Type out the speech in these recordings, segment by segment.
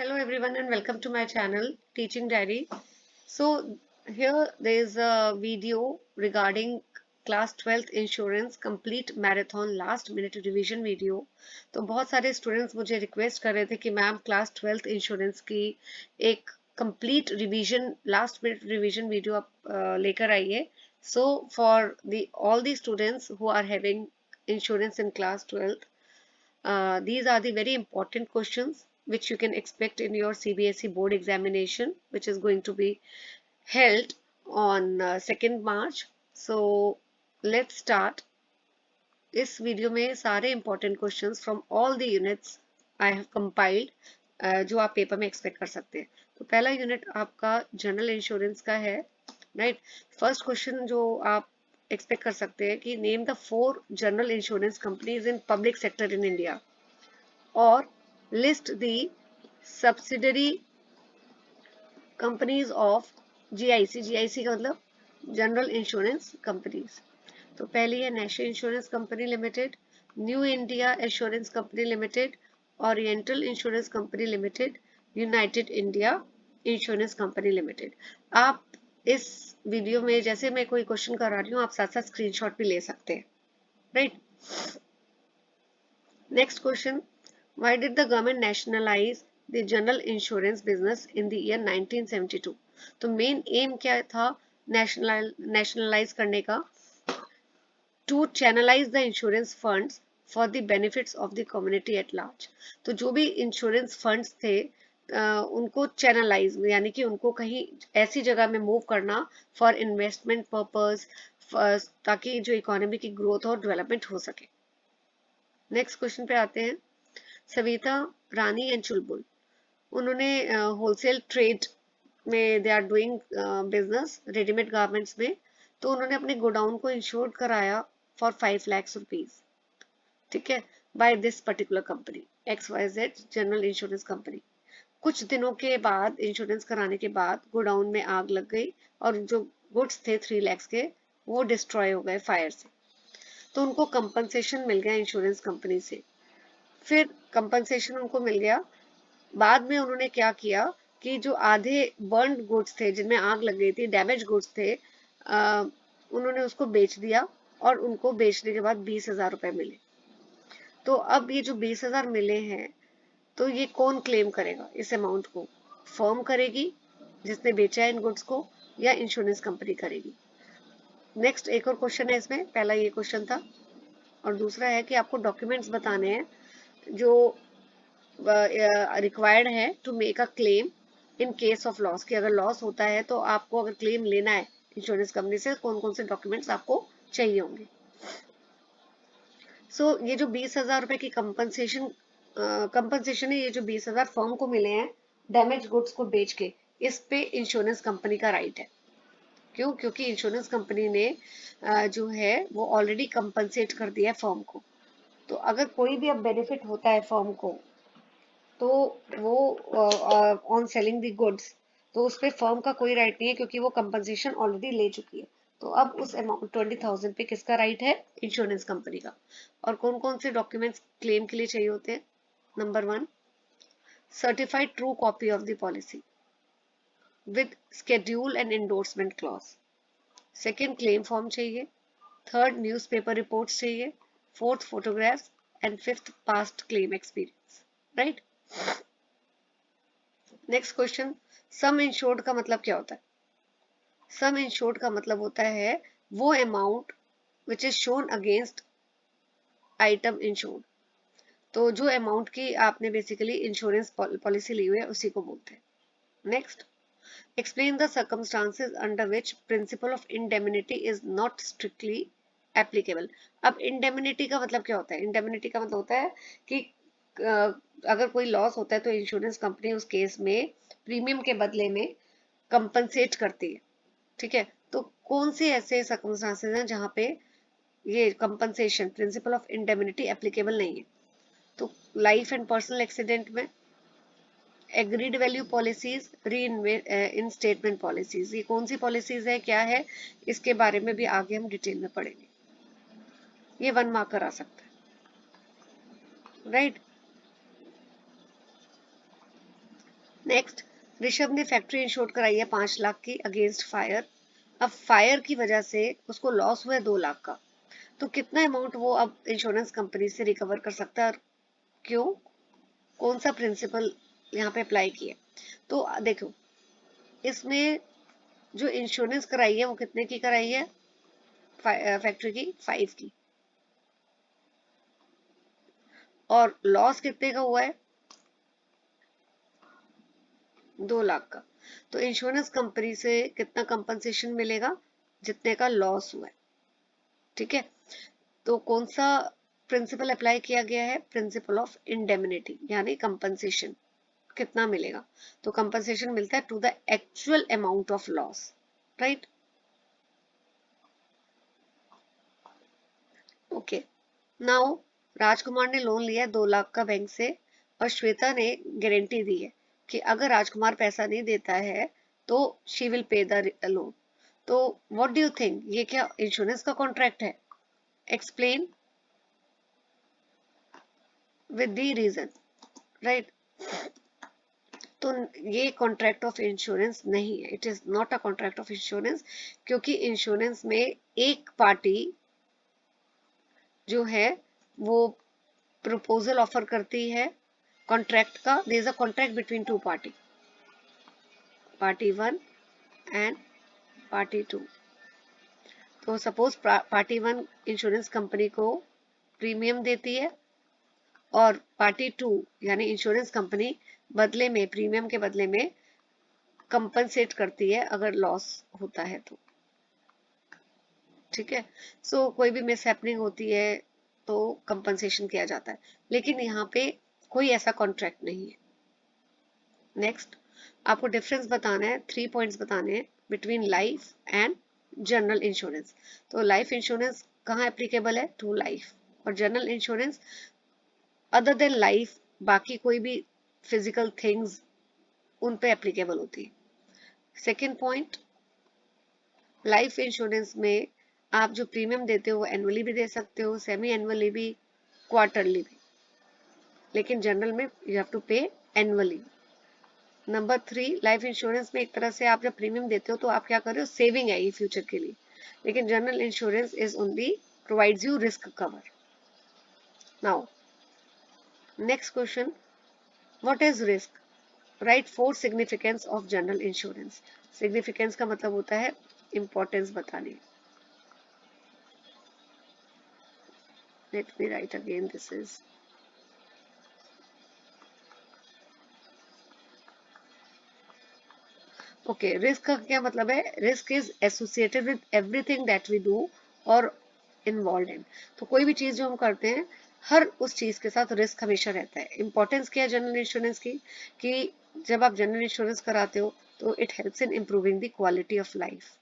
Hello everyone and welcome to my channel Teaching Diary. So here there is a video regarding class 12th insurance complete marathon last minute revision video. तो बहुत सारे students मुझे request कर रहे थे कि ma'am class 12th insurance की एक complete revision last minute revision video आप लेकर आइए. So for the all the students who are having insurance in class 12th, these are the very important questions which you can expect in your CBSE board examination, which is going to be held on 2nd March. So let's start. इस video में सारे important questions from all the units I have compiled, जो आप paper में expect कर सकते हैं. तो पहला यूनिट आपका जनरल इंश्योरेंस का है, राइट. फर्स्ट क्वेश्चन जो आप एक्सपेक्ट कर सकते हैं कि name the 4 general insurance companies in public sector in India और list the subsidiary companies of GIC. GIC का मतलब जनरल इंश्योरेंस कंपनीज. तो पहली है national insurance company limited, new India insurance company limited, oriental insurance company limited, United India insurance company limited. आप इस video में जैसे मैं कोई क्वेश्चन करा रही हूँ आप साथ साथ स्क्रीनशॉट भी ले सकते हैं, right. Next question, why did the government nationalize the general insurance business in the year 1972? तो मेन एम क्या था नेशनलाइज करने का? To channelise the insurance funds for the benefits of the community at large. तो जो भी insurance funds थे उनको चैनलाइज यानी कि उनको कहीं ऐसी जगह में मूव करना फॉर इन्वेस्टमेंट पर्पस, ताकि जो इकोनॉमी की ग्रोथ और डेवलपमेंट हो सके. नेक्स्ट क्वेश्चन पे आते हैं. सविता रानी एंड चुलबुल, उन्होंने होलसेल ट्रेड में they are doing business readymade garments में. तो उन्होंने अपने गोडाउन को इंश्योर कराया फॉर 5 लाख रुपीज, ठीक है, by this particular company XYZ general insurance company. कुछ दिनों के बाद इंश्योरेंस कराने के बाद गोडाउन में आग लग गई और जो गुड्स थे 3 लाख के वो डिस्ट्रॉय हो गए फायर से. तो उनको कंपनसेशन मिल गया इंश्योरेंस कंपनी से. फिर कंपनसेशन उनको मिल गया. बाद में उन्होंने क्या किया कि जो आधे बर्न गुड्स थे जिनमें आग लग गई थी, डैमेज गुड्स थे, उन्होंने उसको बेच दिया और उनको बेचने के बाद 20,000 रुपए मिले. तो अब ये जो 20,000 मिले हैं तो ये कौन क्लेम करेगा इस अमाउंट को? फर्म करेगी जिसने बेचा है इन गुड्स को या इंश्योरेंस कंपनी करेगी? नेक्स्ट एक और क्वेश्चन है इसमें. पहला ये क्वेश्चन था और दूसरा है कि आपको डॉक्यूमेंट्स बताने हैं जो रिक्वायर्ड है to make a claim in case of loss. कि अगर लॉस होता है तो आपको अगर क्लेम लेना है इंश्योरेंस कंपनी से कौन कौन से डॉक्यूमेंट्स आपको चाहिए होंगे. सो ये जो 20,000 रुपए की कंपनसेशन है, ये जो 20,000 फर्म को मिले हैं डैमेज गुड्स को बेच के, इस पे इंश्योरेंस कंपनी का राइट है. क्यों? क्योंकि इंश्योरेंस कंपनी ने जो है वो ऑलरेडी कंपनसेट कर दिया है फर्म को. तो अगर कोई भी अब बेनिफिट होता है फर्म को तो वो ऑन सेलिंग द गुड्स, तो उस पर फर्म का कोई राइट नहीं है क्योंकि वो कंपनसेशन ऑलरेडी ले चुकी है. तो अब उस अमाउंट 20,000 पे किसका राइट है? इंश्योरेंस कंपनी का. और कौन कौन से डॉक्यूमेंट्स क्लेम के लिए चाहिए होते हैं? Number 1, certified true copy of the policy with schedule and endorsement clause. Second, claim form चाहिए. थर्ड, न्यूज़पेपर रिपोर्ट्स चाहिए. Fourth, photographs. And fifth, past claim experience, right. Next question, some insured का मतलब क्या होता है? सम इंश्योर्ड का मतलब होता है वो amount which is shown against item insured. तो जो अमाउंट की आपने बेसिकली इंश्योरेंस पॉलिसी ली हुई है उसी को बोलते हैं. Next, explain the circumstances under which principle of indemnity is not strictly applicable. अब इंडेमनिटी का मतलब क्या होता है? इंडेमनिटी का मतलब होता है कि अगर कोई लॉस होता है तो इंश्योरेंस कंपनी उस केस में प्रीमियम के बदले में कंपनसेट करती है, ठीक है. तो कौन से ऐसे सर्कमस्टांसेस हैं जहां पे ये compensation principal of indemnity applicable नहीं है? तो लाइफ एंड पर्सनल एक्सीडेंट में, एग्रीड वैल्यू पॉलिसीज, री इनस्टेटमेंट पॉलिसीज. ये कौन सी पॉलिसीज है, क्या है, इसके बारे में भी आगे हम डिटेल में पढ़ेंगे. ये 1 मार्कर आ सकता है, राइट. नेक्स्ट, ऋषभ ने फैक्ट्री इंश्योर कराई है 5 लाख की अगेंस्ट फायर। अब फायर की वजह से उसको लॉस हुआ है 2 लाख का, तो कितना अमाउंट वो अब इंश्योरेंस कंपनी से रिकवर कर सकता है और क्यों, कौन सा प्रिंसिपल यहाँ पे अप्लाई किया? तो देखो, इसमें जो इंश्योरेंस कराई है वो कितने की कराई है? फैक्ट्री की 5 की, और लॉस कितने का हुआ है? 2 लाख का। तो इंश्योरेंस कंपनी से कितना कंपनसेशन मिलेगा? जितने का लॉस हुआ है। ठीक है, तो कौन सा प्रिंसिपल अप्लाई किया गया है? प्रिंसिपल ऑफ इंडेमनिटी, यानी कंपनसेशन कितना मिलेगा? तो कंपनसेशन मिलता है to the actual amount of loss, right? Okay, now Rajkumar ने लोन लिया 2 लाख का बैंक से, और श्वेता ने गारंटी दी है कि अगर राजकुमार पैसा नहीं देता है तो she will pay the loan. तो व्हाट डू यू थिंक, ये क्या इंश्योरेंस का कॉन्ट्रैक्ट है? Explain with the reason, right? तो ये कॉन्ट्रैक्ट ऑफ इंश्योरेंस नहीं है, it is not a contract of insurance, क्योंकि इंश्योरेंस में एक पार्टी जो है वो प्रपोजल ऑफर करती है कॉन्ट्रैक्ट का। There is a contract between two party, party 1 and party 2। तो सपोज पार्टी 1 इंश्योरेंस कंपनी को प्रीमियम देती है, और पार्टी 2 यानी इंश्योरेंस कंपनी बदले में, प्रीमियम के बदले में कंपनसेट करती है अगर लॉस होता है तो। ठीक है, सो कोई भी मिस हैपनिंग होती है तो कंपनसेशन किया जाता है, लेकिन यहाँ पे कोई ऐसा कॉन्ट्रैक्ट नहीं है। नेक्स्ट, आपको डिफरेंस बताना है, 3 पॉइंट्स बताने हैं between life and general insurance. तो लाइफ इंश्योरेंस कहाँ एप्लीकेबल है? To life. और general insurance other than life, बाकी कोई भी फिजिकल थिंग्स उन पे एप्लीकेबल होती है। सेकेंड पॉइंट, लाइफ इंश्योरेंस में आप जो प्रीमियम देते हो वो एनुअली भी दे सकते हो, सेमी एनुअली भी, क्वार्टरली भी, लेकिन जनरल में यू हैव टू पे एनुअली। नंबर 3, लाइफ इंश्योरेंस में एक तरह से आप जब प्रीमियम देते हो तो आप क्या कर रहे हो? सेविंग है ये फ्यूचर के लिए, लेकिन general insurance is only provides you risk cover. Now next question, what is risk? Write 4 significance of general insurance. Significance का मतलब होता है इंपॉर्टेंस बताने। Let me write again, this is okay. Risk का क्या मतलब है? Risk is associated with everything that we do और इन्वॉल्व इन। तो कोई भी चीज जो हम करते हैं, हर उस चीज के साथ रिस्क हमेशा रहता है। इंपॉर्टेंस क्या है जनरल इंश्योरेंस की? कि जब आप जनरल इंश्योरेंस कराते हो तो it helps in improving the quality of life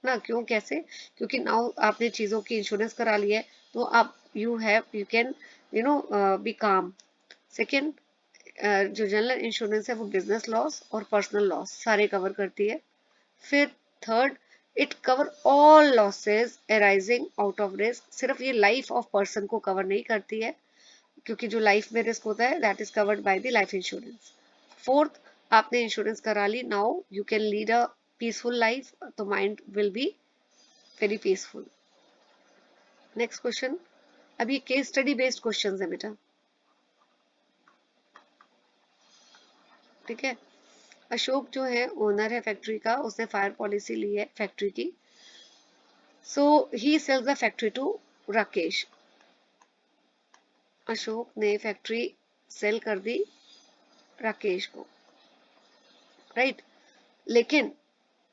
ना। क्यों, कैसे? क्योंकि नाउ आपने चीजों की इंश्योरेंस करा ली है तो आप यू कैन बी काम। सेकेंड, जो जनरल इंश्योरेंस है वो बिजनेस लॉस और पर्सनल लॉस सारे कवर करती है। फिर third, it cover all losses arising out of risk. सिर्फ ये लाइफ ऑफ पर्सन को कवर नहीं करती है, क्योंकि जो लाइफ में रिस्क होता है that is covered by the life insurance. Fourth, आपने इंश्योरेंस करा ली, now you can lead a peaceful life, तो mind will be very peaceful. Next question, अब ये केस स्टडी बेस्ड क्वेश्चंस है बेटा, ठीक है। अशोक जो है ओनर है फैक्ट्री का, उसने फायर पॉलिसी ली है फैक्ट्री की, so he sells the factory to Rakesh. Ashok ने फैक्ट्री सेल कर दी राकेश को, राइट। लेकिन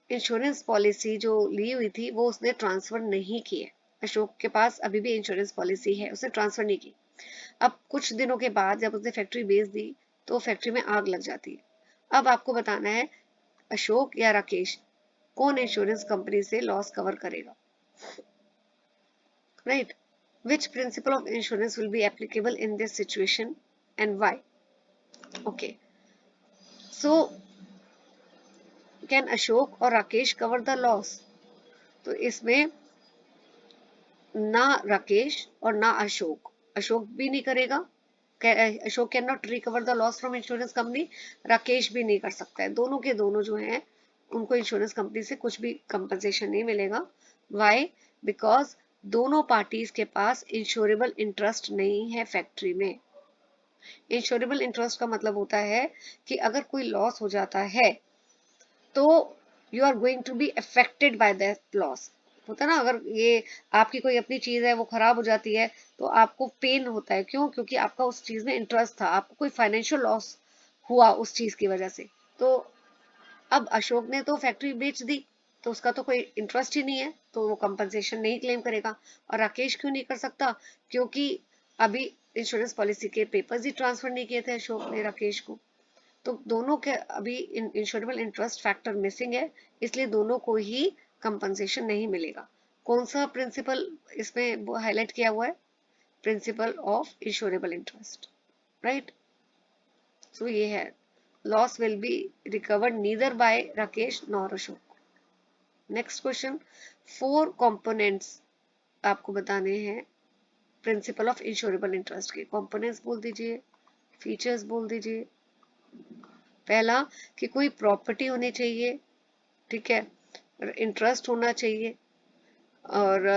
इंश्योरेंस पॉलिसी जो ली हुई थी वो उसने ट्रांसफर नहीं की है। अशोक के पास अभी भी इंश्योरेंस पॉलिसी है, उसने ट्रांसफर नहीं की। अब कुछ दिनों के बाद जब उसने फैक्ट्री बेच दी तो फैक्ट्री में आग लग जाती है। अब आपको बताना है अशोक या राकेश, कौन इंश्योरेंस कंपनी से लॉस कवर करेगा, right? Which principle of insurance will be applicable in this situation and why? Okay, so can Ashok और राकेश कवर द लॉस? तो इसमें ना राकेश और ना अशोक, अशोक भी नहीं करेगा Ashok can not recover the loss from insurance company, Rakesh भी नहीं कर सकता है। दोनों के दोनों जो हैं उनको इंश्योरेंस कंपनी से कुछ भी कंपनसेशन नहीं मिलेगा। वाई? बिकॉज दोनों पार्टीज के पास इंश्योरेबल इंटरेस्ट नहीं है फैक्ट्री में। इंश्योरेबल इंटरेस्ट का मतलब होता है कि अगर कोई लॉस हो जाता है तो you are going to be affected by that loss. होता है ना, अगर ये आपकी कोई अपनी चीज है वो खराब हो जाती है तो आपको पेन होता है। क्यों? क्योंकि आपका उस चीज में इंटरेस्ट था, आपको कोई फाइनेंशियल लॉस हुआ उस चीज की वजह से। तो अब अशोक ने तो फैक्ट्री बेच दी तो उसका तो कोई इंटरेस्ट ही नहीं है, तो वो कंपनसेशन नहीं क्लेम करेगा। और राकेश क्यों नहीं कर सकता? क्योंकि अभी इंश्योरेंस पॉलिसी के पेपर्स ही ट्रांसफर नहीं किए थे अशोक ने राकेश को। तो दोनों के अभी इंश्योरेबल इंटरेस्ट फैक्टर मिसिंग है, इसलिए दोनों को ही कंपनसेशन नहीं मिलेगा। कौन सा प्रिंसिपल इसमें हाईलाइट किया हुआ है? Principle of insurable interest, right. So ये है, loss will be recovered neither by Rakesh nor Ashok. Next question, 4 components आपको बताने हैं प्रिंसिपल ऑफ इंश्योरेबल इंटरेस्ट के। कंपोनेंट्स बोल दीजिए, फीचर्स बोल दीजिए। पहला कि कोई प्रॉपर्टी होनी चाहिए, ठीक है, इंटरेस्ट होना चाहिए, और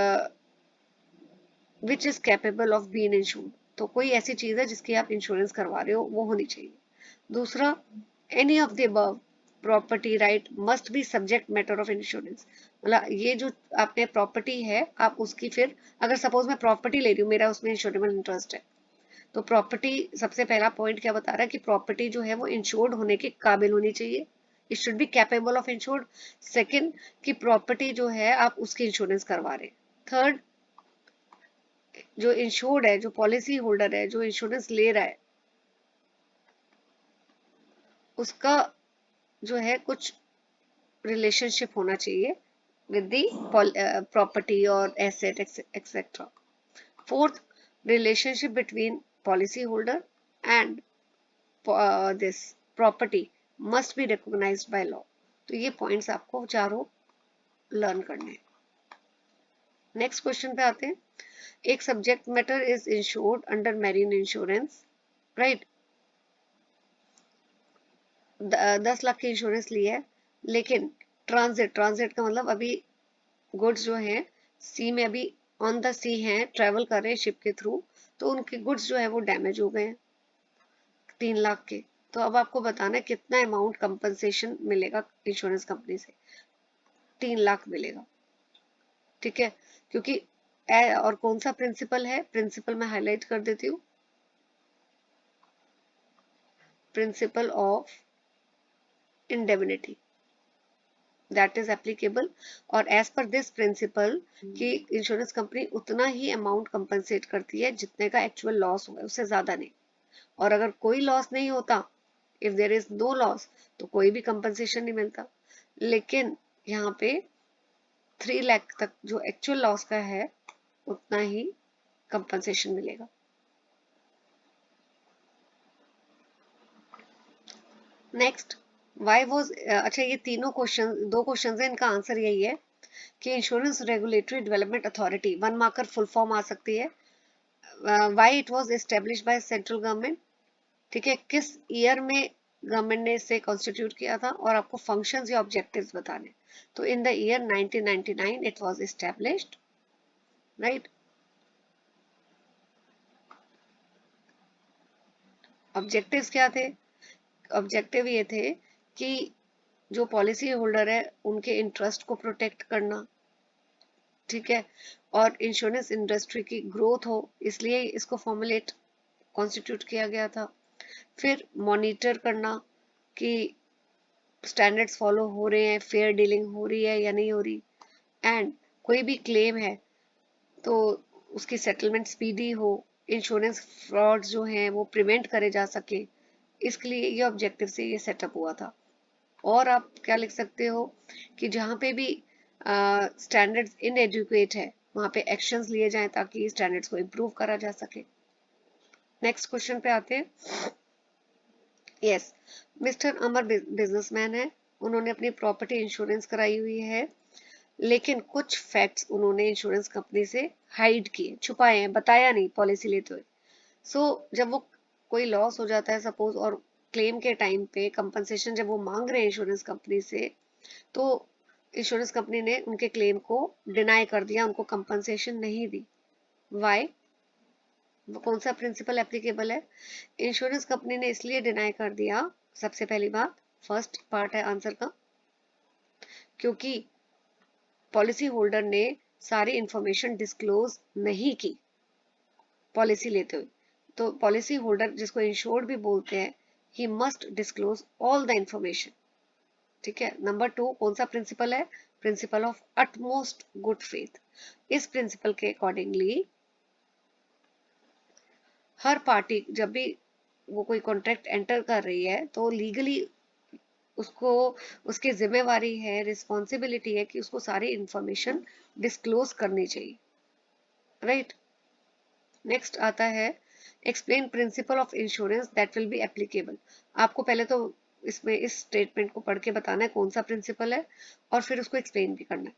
which is capable of being insured. तो कोई ऐसी चीज है जिसकी आप इंश्योरेंस करवा रहे हो वो होनी चाहिए। दूसरा, any of the above property right must be subject matter of insurance. मतलब ये जो आपने प्रॉपर्टी है आप उसकी, फिर अगर सपोज मैं प्रॉपर्टी ले रही हूँ, मेरा उसमें इंश्योरेबल इंटरेस्ट है, तो प्रॉपर्टी सबसे पहला पॉइंट क्या बता रहा है कि प्रॉपर्टी जो है वो इंश्योर्ड होने के काबिल होनी चाहिए, it should be capable of insured. Second, कि प्रॉपर्टी जो है आप उसकी इंश्योरेंस करवा रहे हैं। थर्ड, जो इंश्योर्ड है, जो पॉलिसी होल्डर है, जो इंश्योरेंस ले रहा है, उसका जो है कुछ रिलेशनशिप होना चाहिए विद दी प्रॉपर्टी और asset etcetera. Fourth, relationship between policy holder and this property must be recognised by law. तो ये पॉइंट्स आपको चारों लर्न करने हैं। नेक्स्ट क्वेश्चन पे आते हैं। एक subject matter is insured under marine insurance, right. 10 lakh की इंश्योरेंस ली है, लेकिन ट्रांजिट का मतलब अभी गुड्स जो हैं सी में अभी ऑन द सी हैं, ट्रेवल कर रहे हैं शिप के थ्रू, तो उनके गुड्स जो है वो डैमेज हो गए हैं 3 लाख के। तो अब आपको बताना है कितना अमाउंट कंपनसेशन मिलेगा इंश्योरेंस कंपनी से। 3 लाख मिलेगा, ठीक है। क्योंकि और कौन सा प्रिंसिपल है? प्रिंसिपल मैं हाईलाइट कर देती हूँ, principal of indemnity, that is applicable. और एज पर दिस प्रिंसिपल कि इंश्योरेंस कंपनी उतना ही अमाउंट कंपनसेट करती है जितने का एक्चुअल लॉस हुआ है, उससे ज्यादा नहीं। और अगर कोई लॉस नहीं होता, if there is no loss, तो कोई भी कंपनसेशन नहीं मिलता। लेकिन यहाँ पे 3 लाख तक जो एक्चुअल लॉस का है उतना ही कंपनसेशन मिलेगा। नेक्स्ट, वाई वॉज, अच्छा ये तीनों क्वेश्चन, 2 क्वेश्चन है, इनका आंसर यही है कि insurance regulatory development authority, 1 marker full form आ सकती है। Why it was establish by central government, ठीक है, किस ईयर में गवर्नमेंट ने इसे कॉन्स्टिट्यूट किया था, और आपको फंक्शंस या ऑब्जेक्टिव्स बताने। तो in the year 1999 it was established, right. Objectives क्या थे? ऑब्जेक्टिव ये थे कि जो पॉलिसी होल्डर है उनके इंटरेस्ट को प्रोटेक्ट करना, ठीक है, और इंश्योरेंस इंडस्ट्री की ग्रोथ हो, इसलिए इसको फॉर्मुलेट कॉन्स्टिट्यूट किया गया था। फिर मॉनिटर करना कि स्टैंडर्ड्स फॉलो हो रहे हैं, फेयर डीलिंग हो रही है या नहीं हो रही, एंड कोई भी क्लेम है तो उसकी सेटलमेंट स्पीडी हो, इंश्योरेंस फ्रॉड जो हैं वो प्रिवेंट करे जा सके, इसके लिए ये ऑब्जेक्टिव से ये सेटअप हुआ था। और आप क्या लिख सकते हो कि जहाँ पे भी स्टैंडर्ड्स इनएडुकेट है वहाँ पे एक्शंस लिए जाएं ताकि स्टैंडर्ड्स को इम्प्रूव करा जा सके। नेक्स्ट क्वेश्चन पे आते हैं। यस, मिस्टर अमर बिजनेसमैन है, उन्होंने अपनी प्रॉपर्टी इंश्योरेंस कराई हुई है, लेकिन कुछ फैक्ट्स उन्होंने इंश्योरेंस कंपनी से हाइड किए, छुपाए हैं, बताया नहीं पॉलिसी लेते हुए। सो जब वो कोई लॉस हो जाता है सपोज, और क्लेम के टाइम पे कंपनसेशन जब वो मांग रहे हैं इंश्योरेंस कंपनी से, तो इंश्योरेंस कंपनी ने उनके क्लेम को डिनाई कर दिया, उनको कंपनसेशन नहीं दी। वाई? कौन सा प्रिंसिपल एप्लीकेबल है? इंश्योरेंस कंपनी ने इसलिए डिनाई कर दिया, सबसे पहली बात, फर्स्ट पार्ट है आंसर का, क्योंकि पॉलिसी होल्डर ने सारी इंफॉर्मेशन डिस्क्लोज नहीं की पॉलिसी लेते हुए। तो पॉलिसी होल्डर, जिसको इंश्योर्ड भी बोलते हैं, he must disclose all the information. ठीक है। नंबर 2 कौन सा प्रिंसिपल है? Principle of utmost good faith. इस प्रिंसिपल के अकॉर्डिंगली हर पार्टी जब भी वो कोई कॉन्ट्रैक्ट एंटर कर रही है तो लीगली उसको, उसकी जिम्मेवारी है, रिस्पॉन्सिबिलिटी है कि उसको सारी इंफॉर्मेशन डिस्क्लोज करनी चाहिए। राइट। नेक्स्ट आता है explain principle of insurance that will be applicable. आपको पहले तो इसमें इस स्टेटमेंट को पढ़ के बताना है कौन सा प्रिंसिपल है, और फिर उसको एक्सप्लेन भी करना है।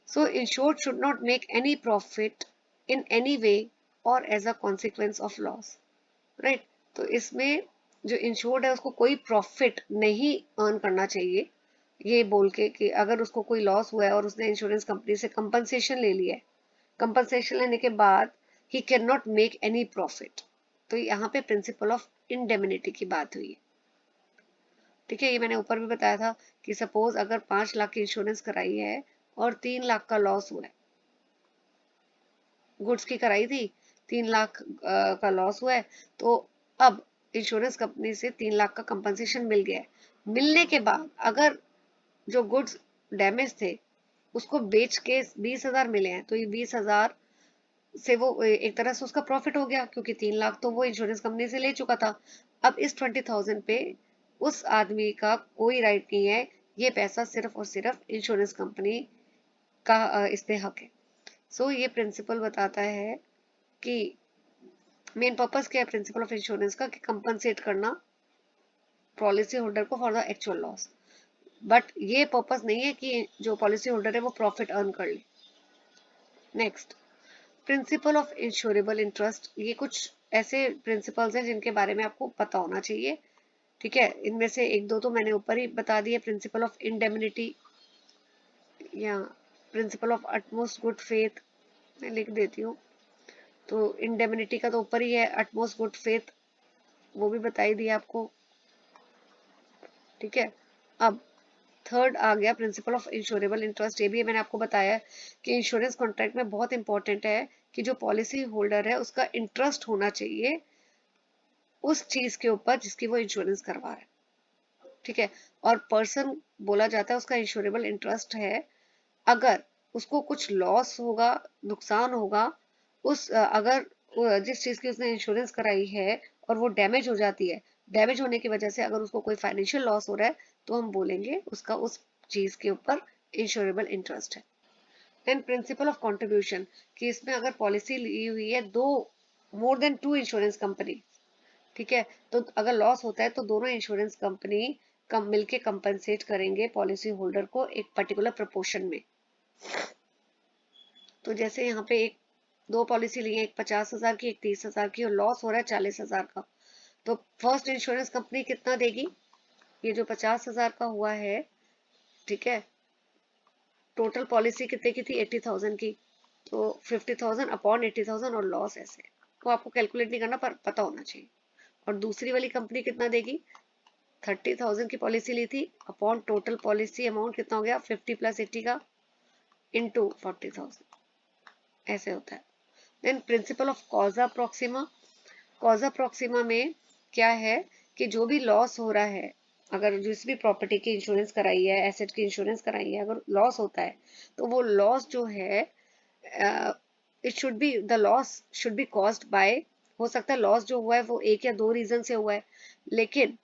So insured should not make any profit in any way और as a consequence of loss. Right. तो इसमें जो इंश्योर्ड है उसको कोई प्रॉफिट नहीं अर्न करना चाहिए, ये बोल के कि अगर उसको कोई लॉस हुआ है और उसने इंश्योरेंस कंपनी से कंपनसेशन ले लिया है, कंपनसेशन लेने के बाद he can not make any profit. तो यहाँ पे प्रिंसिपल ऑफ इंडेमिनिटी की बात हुई है। ठीक है। ये मैंने ऊपर भी बताया था कि सपोज अगर 5 लाख की इंश्योरेंस कराई है और 3 लाख का लॉस हुआ है, गुड्स की कराई थी, 3 लाख का लॉस हुआ है, तो अब इंश्योरेंस कंपनी से 3 लाख का कंपनसेशन मिल गया है। मिलने के बाद अगर जो गुड्स डैमेज थे उसको बेच के 20,000 मिले हैं, तो ये 20,000 से वो एक तरह से उसका प्रॉफिट हो गया, क्योंकि 3 लाख तो वो इंश्योरेंस कंपनी से ले चुका था। अब इस 20,000 पे उस आदमी का कोई राइट नहीं है, ये पैसा सिर्फ और सिर्फ इंश्योरेंस कंपनी का इस पे हक है। सो ये प्रिंसिपल बताता है कि मेन पर्पस क्या है प्रिंसिपल ऑफ इंश्योरेंस का, कि कंपनसेट करना पॉलिसी होल्डर को for the actual loss. But ये पर्पस नहीं है कि जो पॉलिसी होल्डर है वो प्रॉफिट अर्न कर ले। Next, principal of insurable interest. ये कुछ ऐसे प्रिंसिपल्स हैं जिनके बारे में आपको पता होना चाहिए। ठीक है। इनमें से एक दो तो मैंने ऊपर ही बता दिए, प्रिंसिपल ऑफ इंडेमिनिटी या principle of utmost good faith, मैं लिख देती हूँ। तो इंडेमिनिटी का तो ऊपर ही है, अटमोस्ट गुड फेथ वो भी बताई दी आपको। ठीक है। अब थर्ड आ गया प्रिंसिपल ऑफ इंश्योरेबल इंटरेस्ट। ये भी मैंने आपको बताया कि इंश्योरेंस कॉन्ट्रैक्ट में बहुत इंपॉर्टेंट है कि जो पॉलिसी होल्डर है उसका इंटरेस्ट होना चाहिए उस चीज के ऊपर जिसकी वो इंश्योरेंस करवा रहा है। ठीक है। और पर्सन बोला जाता है उसका इंश्योरेबल इंटरेस्ट है अगर उसको कुछ लॉस होगा, नुकसान होगा, उस अगर जिस चीज की उसने इंश्योरेंस कराई है और वो डैमेज हो जाती है, डैमेज होने की वजह से अगर उसको कोई फाइनेंशियल लॉस हो रहा है, तो हम बोलेंगे उसका उस चीज के ऊपर इंश्योरेबल इंटरेस्ट है। देन प्रिंसिपल ऑफ कंट्रीब्यूशन, कि इसमें अगर पॉलिसी ली हुई है दो, मोर देन 2 इंश्योरेंस कंपनी, ठीक है, तो अगर लॉस होता है तो दोनों इंश्योरेंस कंपनी कम मिलके कंपनसेट करेंगे पॉलिसी होल्डर को एक पर्टिकुलर प्रपोर्शन में। तो जैसे यहाँ पे एक दो पॉलिसी ली है, एक 50,000 की, एक 30,000 की, और लॉस हो रहा है 40,000 का, तो फर्स्ट इंश्योरेंस कंपनी कितना देगी? ये जो 50,000 का हुआ है, ठीक है, टोटल पॉलिसी कितने की थी? 80,000 की, तो 50,000 अपॉन 80,000 और लॉस ऐसे, वो आपको कैलकुलेट नहीं करना पर पता होना चाहिए। और दूसरी वाली कंपनी कितना देगी? 30,000 की पॉलिसी ली थी, अपॉन टोटल पॉलिसी अमाउंट कितना हो गया? 50 प्लस 80 का इंटू 40,000, ऐसे होता है। Then principle of causa proxima. Causa proxima में क्या है कि जो भी लॉस हो रहा है, अगर जिस भी प्रॉपर्टी की इंश्योरेंस कराई है, एसेट की इंश्योरेंस कराई है, अगर लॉस होता है तो वो लॉस जो है, it should B, the loss should be caused by, हो सकता है लॉस जो हुआ है वो एक या दो रीजन से हुआ है, लेकिन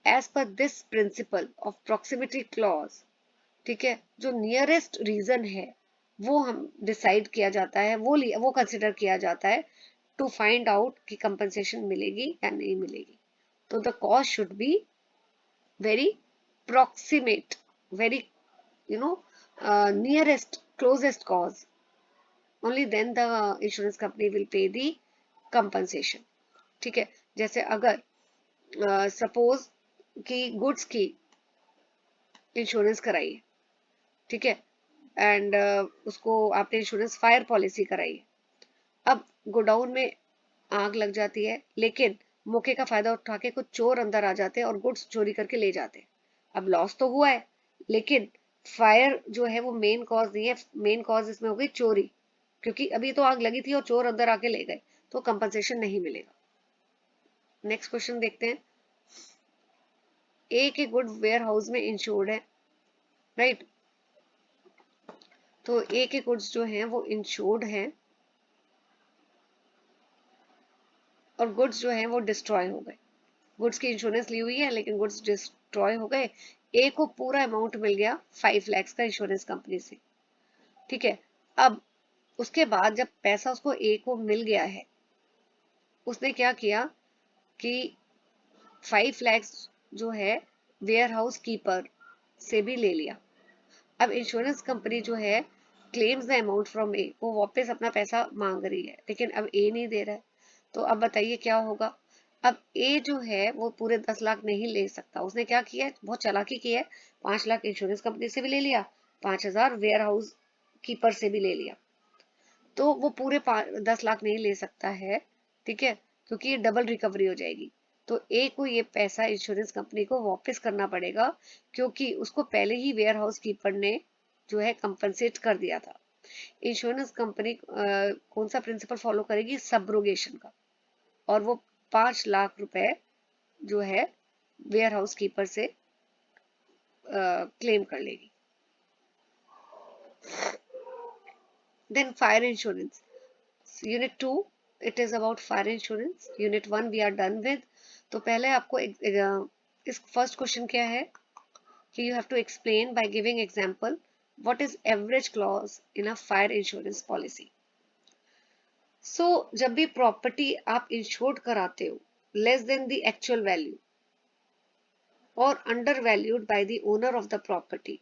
as per this principle of proximity clause, ठीक है, जो नियरेस्ट रीजन है वो हम डिसाइड किया जाता है, वो कंसिडर किया जाता है टू फाइंड आउट कि कंपनसेशन मिलेगी या नहीं मिलेगी। तो the cause should be very proximate, very, nearest, closest cause. Only then the insurance company will pay the compensation. ठीक है, जैसे अगर सपोज कि गुड्स की इंश्योरेंस कराई है, ठीक है, एंड उसको आपने इंश्योरेंस फायर पॉलिसी कराई है। अब गोडाउन में आग लग जाती है, लेकिन मौके का फायदा उठा के कुछ चोर अंदर आ जाते हैं और गुड्स चोरी करके ले जाते हैं। अब लॉस तो हुआ है, लेकिन फायर जो है वो मेन कॉज नहीं है, मेन कॉज इसमें हो गई चोरी, क्योंकि अभी तो आग लगी थी और चोर अंदर आके ले गए, तो कंपनसेशन नहीं मिलेगा। नेक्स्ट क्वेश्चन देखते हैं। ए के गुड वेयर हाउस में इंश्योर्ड है, राइट, तो ए के गुड्स जो हैं वो इंश्योर्ड हैं और गुड्स जो हैं वो डिस्ट्रॉय हो गए। गुड्स की इंश्योरेंस ली हुई है लेकिन गुड्स डिस्ट्रॉय हो गए। ए को पूरा अमाउंट मिल गया 5 लाख का इंश्योरेंस कंपनी से, ठीक है। अब उसके बाद जब पैसा उसको ए को मिल गया है, उसने क्या किया कि 5 लाख जो है वेयर हाउस कीपर से भी ले लिया। अब इंश्योरेंस कंपनी जो है क्लेम्स द अमाउंट फ्रॉम ए, वो वापस अपना पैसा मांग रही है, लेकिन अब ए नहीं दे रहा है। तो अब बताइए क्या होगा। अब ए जो है वो पूरे 10 लाख नहीं ले सकता। उसने क्या किया है, बहुत चालाकी की है, 5 लाख इंश्योरेंस कंपनी से भी ले लिया, 5,000 वेयर हाउस कीपर से भी ले लिया, तो वो पूरे 10 लाख नहीं ले सकता है, ठीक है, क्योंकि ये डबल रिकवरी हो जाएगी। तो ए को ये पैसा इंश्योरेंस कंपनी को वापस करना पड़ेगा, क्योंकि उसको पहले ही वेयर हाउस कीपर ने जो है कंपनसेट कर दिया था। इंश्योरेंस कंपनी कौन सा प्रिंसिपल फॉलो करेगी, सब्रोगेशन का, और वो 5 लाख रुपए जो है वेयर हाउस कीपर से क्लेम कर लेगी। Then fire insurance, unit 2 it is about fire insurance. Unit 1 we are done with. तो पहले आपको इस फर्स्ट क्वेश्चन क्या है कि you have to explain by giving example what is average clause in a fire insurance policy. So जब भी property आप इंश्योर्ड कराते हो less than the actual value और undervalued by the owner of the property,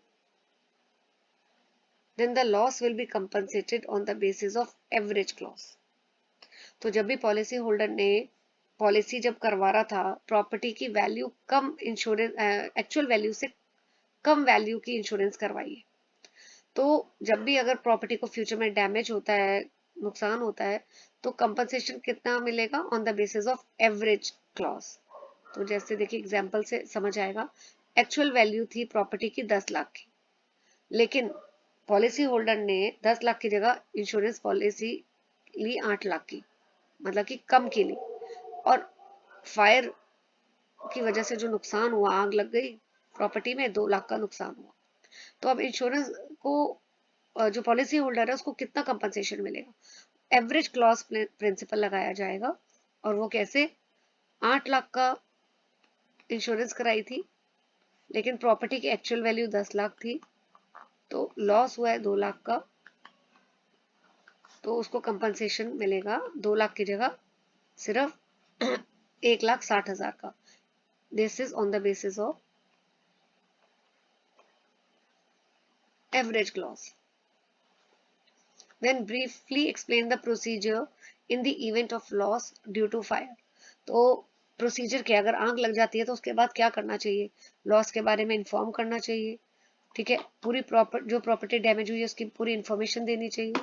then the loss will be compensated on the basis of average clause. तो जब भी policy holder ने पॉलिसी जब करवा रहा था, प्रॉपर्टी की वैल्यू कम इंश्योरेंस एक्चुअल वैल्यू से कम वैल्यू की इंश्योरेंस करवाई है, तो जब भी अगर प्रॉपर्टी को फ्यूचर में डैमेज होता है, नुकसान होता है, तो कंपनसेशन कितना मिलेगा, on the basis of average clause. तो जैसे देखिए एग्जांपल से समझ आएगा, एक्चुअल वैल्यू थी प्रॉपर्टी की 10 लाख की, लेकिन पॉलिसी होल्डर ने 10 लाख की जगह इंश्योरेंस पॉलिसी ली 8 लाख की, मतलब कि कम की ली, और फायर की वजह से जो नुकसान हुआ, आग लग गई प्रॉपर्टी में, 2 लाख का नुकसान हुआ। तो अब इंश्योरेंस को जो पॉलिसी होल्डर है उसको कितना कंपनसेशन मिलेगा, एवरेज क्लॉज प्रिंसिपल लगाया जाएगा। और वो कैसे, 8 लाख का इंश्योरेंस कराई थी, लेकिन प्रॉपर्टी की एक्चुअल वैल्यू 10 लाख थी, तो लॉस हुआ है 2 लाख का, तो उसको कंपनसेशन मिलेगा 2 लाख की जगह सिर्फ 1,60,000 का। This is on the basis of average clause. Then briefly explain the procedure in the event of loss due to fire. तो प्रोसीजर क्या, अगर आग लग जाती है तो उसके बाद क्या करना चाहिए, लॉस के बारे में इन्फॉर्म करना चाहिए, ठीक है, पूरी जो प्रॉपर्टी डैमेज हुई है उसकी पूरी इंफॉर्मेशन देनी चाहिए,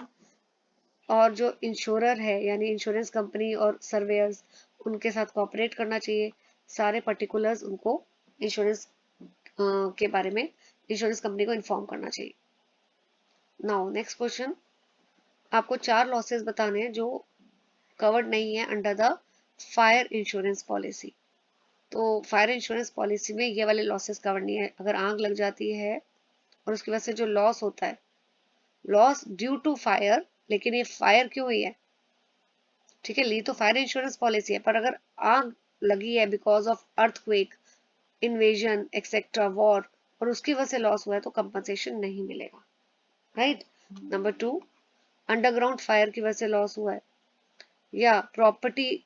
और जो इंश्योरर है यानी इंश्योरेंस कंपनी और सर्वेयर्स, उनके साथ कोऑपरेट करना चाहिए, सारे पर्टिकुलर्स उनको इंश्योरेंस के बारे में इंश्योरेंस कंपनी को इन्फॉर्म करना चाहिए। नाउ नेक्स्ट क्वेश्चन, आपको 4 लॉसेस बताने हैं जो कवर्ड नहीं है under the fire insurance policy. तो फायर इंश्योरेंस पॉलिसी में ये वाले लॉसेस कवर नहीं है। अगर आग लग जाती है और उसकी वजह से जो लॉस होता है, लॉस ड्यू टू फायर, लेकिन ये फायर क्यों हुई है, ठीक है, ली तो फायर इंश्योरेंस पॉलिसी है, पर अगर आग लगी है because of earthquake, invasion etcetera, war, और उसकी वजह से लॉस हुआ है, तो कंपनसेशन नहीं मिलेगा, राइट। नंबर 2, अंडरग्राउंड फायर की वजह से लॉस हुआ है, या प्रॉपर्टी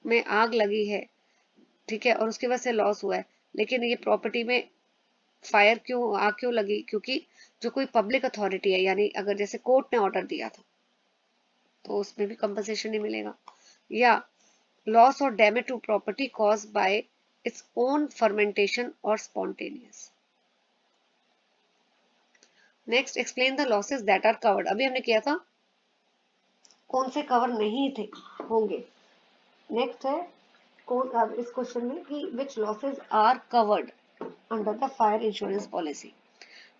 में आग लगी है, ठीक है, और उसकी वजह से लॉस हुआ है, लेकिन ये प्रॉपर्टी में फायर क्यों, आग क्यों लगी, क्योंकि जो कोई पब्लिक अथॉरिटी है, यानी अगर जैसे कोर्ट ने ऑर्डर दिया था, तो उसमें भी कंपनसेशन नहीं मिलेगा। या loss or damage to property caused by its own fermentation or spontaneous. Next explain the losses that are covered, अभी हमने किया था कौन से कवर नहीं थे होंगे। नेक्स्ट है कौन अब इस क्वेश्चन में कि which losses are covered under the fire insurance policy.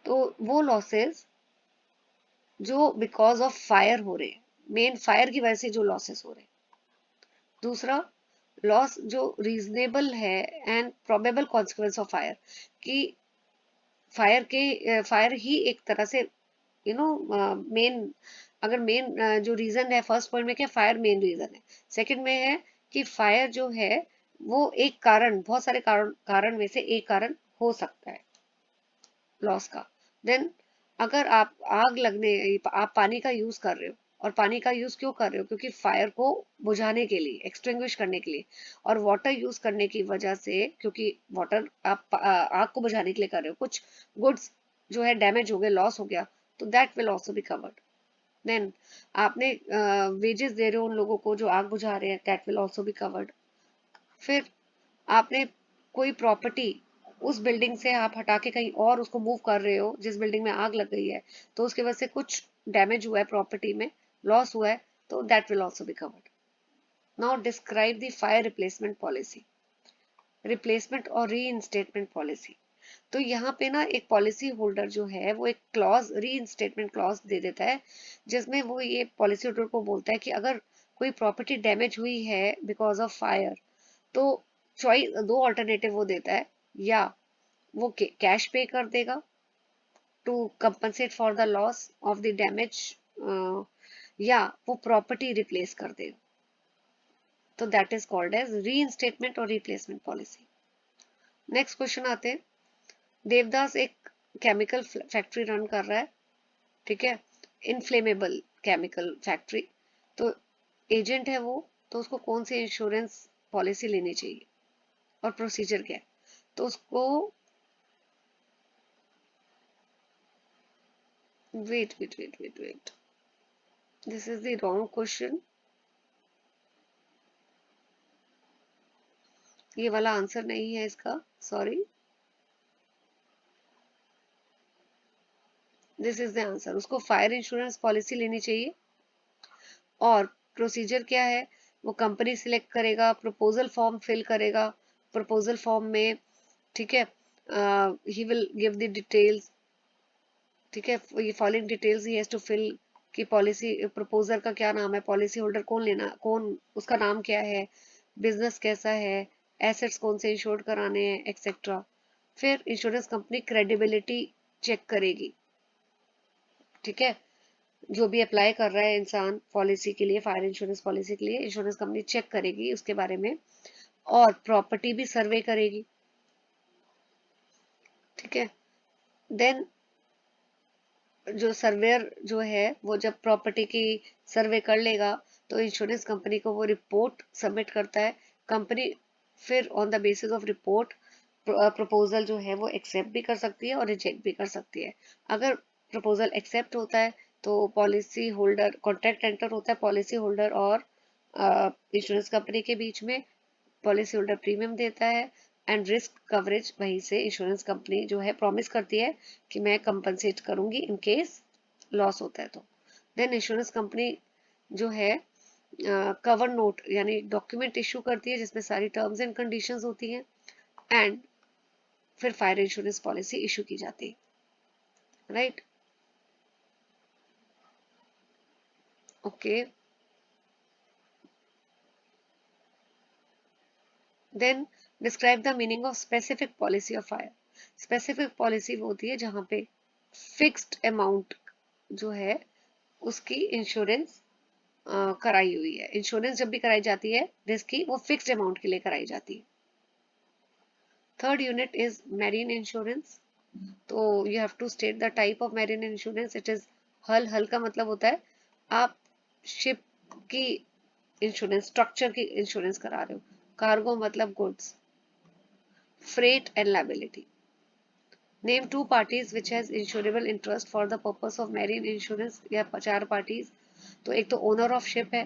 तो वो लॉसेस जो बिकॉज ऑफ फायर हो रहे हैं, मेन फायर की वजह से जो लॉसेस हो रहे हैं। दूसरा लॉस जो रीजनेबल है and probable consequence of fire, कि फायर ही एक तरह से मेन, अगर मेन जो रीजन है फर्स्ट पॉइंट में क्या फायर मेन रीजन है, सेकंड में है कि फायर जो है वो एक कारण, बहुत सारे कारण में से एक कारण हो सकता है लॉस का। देन अगर आप आग लगने, आप पानी का यूज कर रहे हो, और पानी का यूज क्यों कर रहे हो, क्योंकि फायर को बुझाने के लिए, एक्सटिंग्विश करने के लिए, और वाटर यूज करने की वजह से, क्योंकि वाटर आप आग को बुझाने के लिए कर रहे हो, कुछ गुड्स जो है डैमेज हो गए, लॉस हो गया, तो that will also be covered. Then आपने वेजेस दे रहे हो उन लोगों को जो आग बुझा रहे हैं, that will also be covered. फिर आपने कोई प्रॉपर्टी उस बिल्डिंग से आप हटा के कहीं और उसको मूव कर रहे हो जिस बिल्डिंग में आग लग गई है, तो उसकी वजह से कुछ डैमेज हुआ है, प्रॉपर्टी में लॉस हुआ है, तो that will also be covered. Now describe the fire replacement policy, replacement और री पॉलिसी। तो यहाँ पे ना एक पॉलिसी होल्डर जो है वो एक क्लॉज, री क्लॉज दे देता है, जिसमें वो ये पॉलिसी होल्डर को बोलता है कि अगर कोई प्रॉपर्टी डैमेज हुई है बिकॉज ऑफ फायर, तो चॉइस दो ऑल्टरनेटिव वो देता है, या वो कैश पे कर देगा to compensate for the loss of the damage, या वो प्रॉपर्टी रिप्लेस कर देगा। तो that is called as reinstatement और रिप्लेसमेंट पॉलिसी। नेक्स्ट क्वेश्चन आते हैं। देवदास एक केमिकल फैक्ट्री रन कर रहा है, ठीक है, इनफ्लेमेबल केमिकल फैक्ट्री। तो एजेंट है वो, तो उसको कौन सी इंश्योरेंस पॉलिसी लेनी चाहिए और प्रोसीजर क्या है। तो उसको wait, this is the wrong question, ये वाला आंसर नहीं है इसका, sorry, this is the answer. उसको फायर इंश्योरेंस पॉलिसी लेनी चाहिए, और प्रोसीजर क्या है, वो कंपनी सिलेक्ट करेगा, प्रपोजल फॉर्म फिल करेगा, प्रपोजल फॉर्म में, ठीक है, he will give the details, ठीक है, ये following details he has to fill, कि पॉलिसी प्रपोजर का क्या नाम है, पॉलिसी होल्डर कौन लेना, कौन उसका नाम क्या है, बिजनेस कैसा है, एसेट्स कौन से इंश्योर कराने हैं, एक्सेट्रा। फिर इंश्योरेंस कंपनी क्रेडिबिलिटी चेक करेगी, ठीक है, जो भी अप्लाई कर रहा है इंसान पॉलिसी के लिए, फायर इंश्योरेंस पॉलिसी के लिए, इंश्योरेंस कंपनी चेक करेगी उसके बारे में, और प्रॉपर्टी भी सर्वे करेगी, ठीक है। देन जो सर्वेयर जो है वो जब प्रॉपर्टी की सर्वे कर लेगा, तो इंश्योरेंस कंपनी को वो रिपोर्ट सबमिट करता है, कंपनी फिर on the basis of report proposal जो है वो एक्सेप्ट भी कर सकती है और रिजेक्ट भी कर सकती है। अगर प्रपोजल एक्सेप्ट होता है तो पॉलिसी होल्डर, कॉन्ट्रैक्ट एंटर होता है पॉलिसी होल्डर और इंश्योरेंस कंपनी के बीच में, पॉलिसी होल्डर प्रीमियम देता है, एंड रिस्क कवरेज वहीं से इंश्योरेंस कंपनी जो है प्रॉमिस करती है कि मैं कंपनसेट करूंगी इन केस लॉस होता है तो। देन इंश्योरेंस कंपनी जो है कवर नोट यानी डॉक्यूमेंट इशू करती है जिसमें सारी टर्म्स एंड कंडीशंस होती हैं, एंड फिर फायर इंश्योरेंस पॉलिसी इशू की जाती है, right. Okay, then describe the meaning of specific policy of fire. Specific policy वो होती है जहां पे फिक्स्ड अमाउंट जो है उसकी इंश्योरेंस कराई हुई है। इंश्योरेंस जब भी कराई जाती है रिस्क की, वो फिक्स्ड अमाउंट के लिए कराई जाती है। Third unit is marine insurance. तो you have to state the type of marine insurance. It is hull, hull का मतलब होता है आप शिप की इंश्योरेंस, स्ट्रक्चर की इंश्योरेंस करा रहे हो। कार्गो मतलब goods. Freight and liability. Name two parties which has insurable interest for the purpose of marine insurance. या चार पार्टीज, तो एक तो ओनर ऑफ शिप है,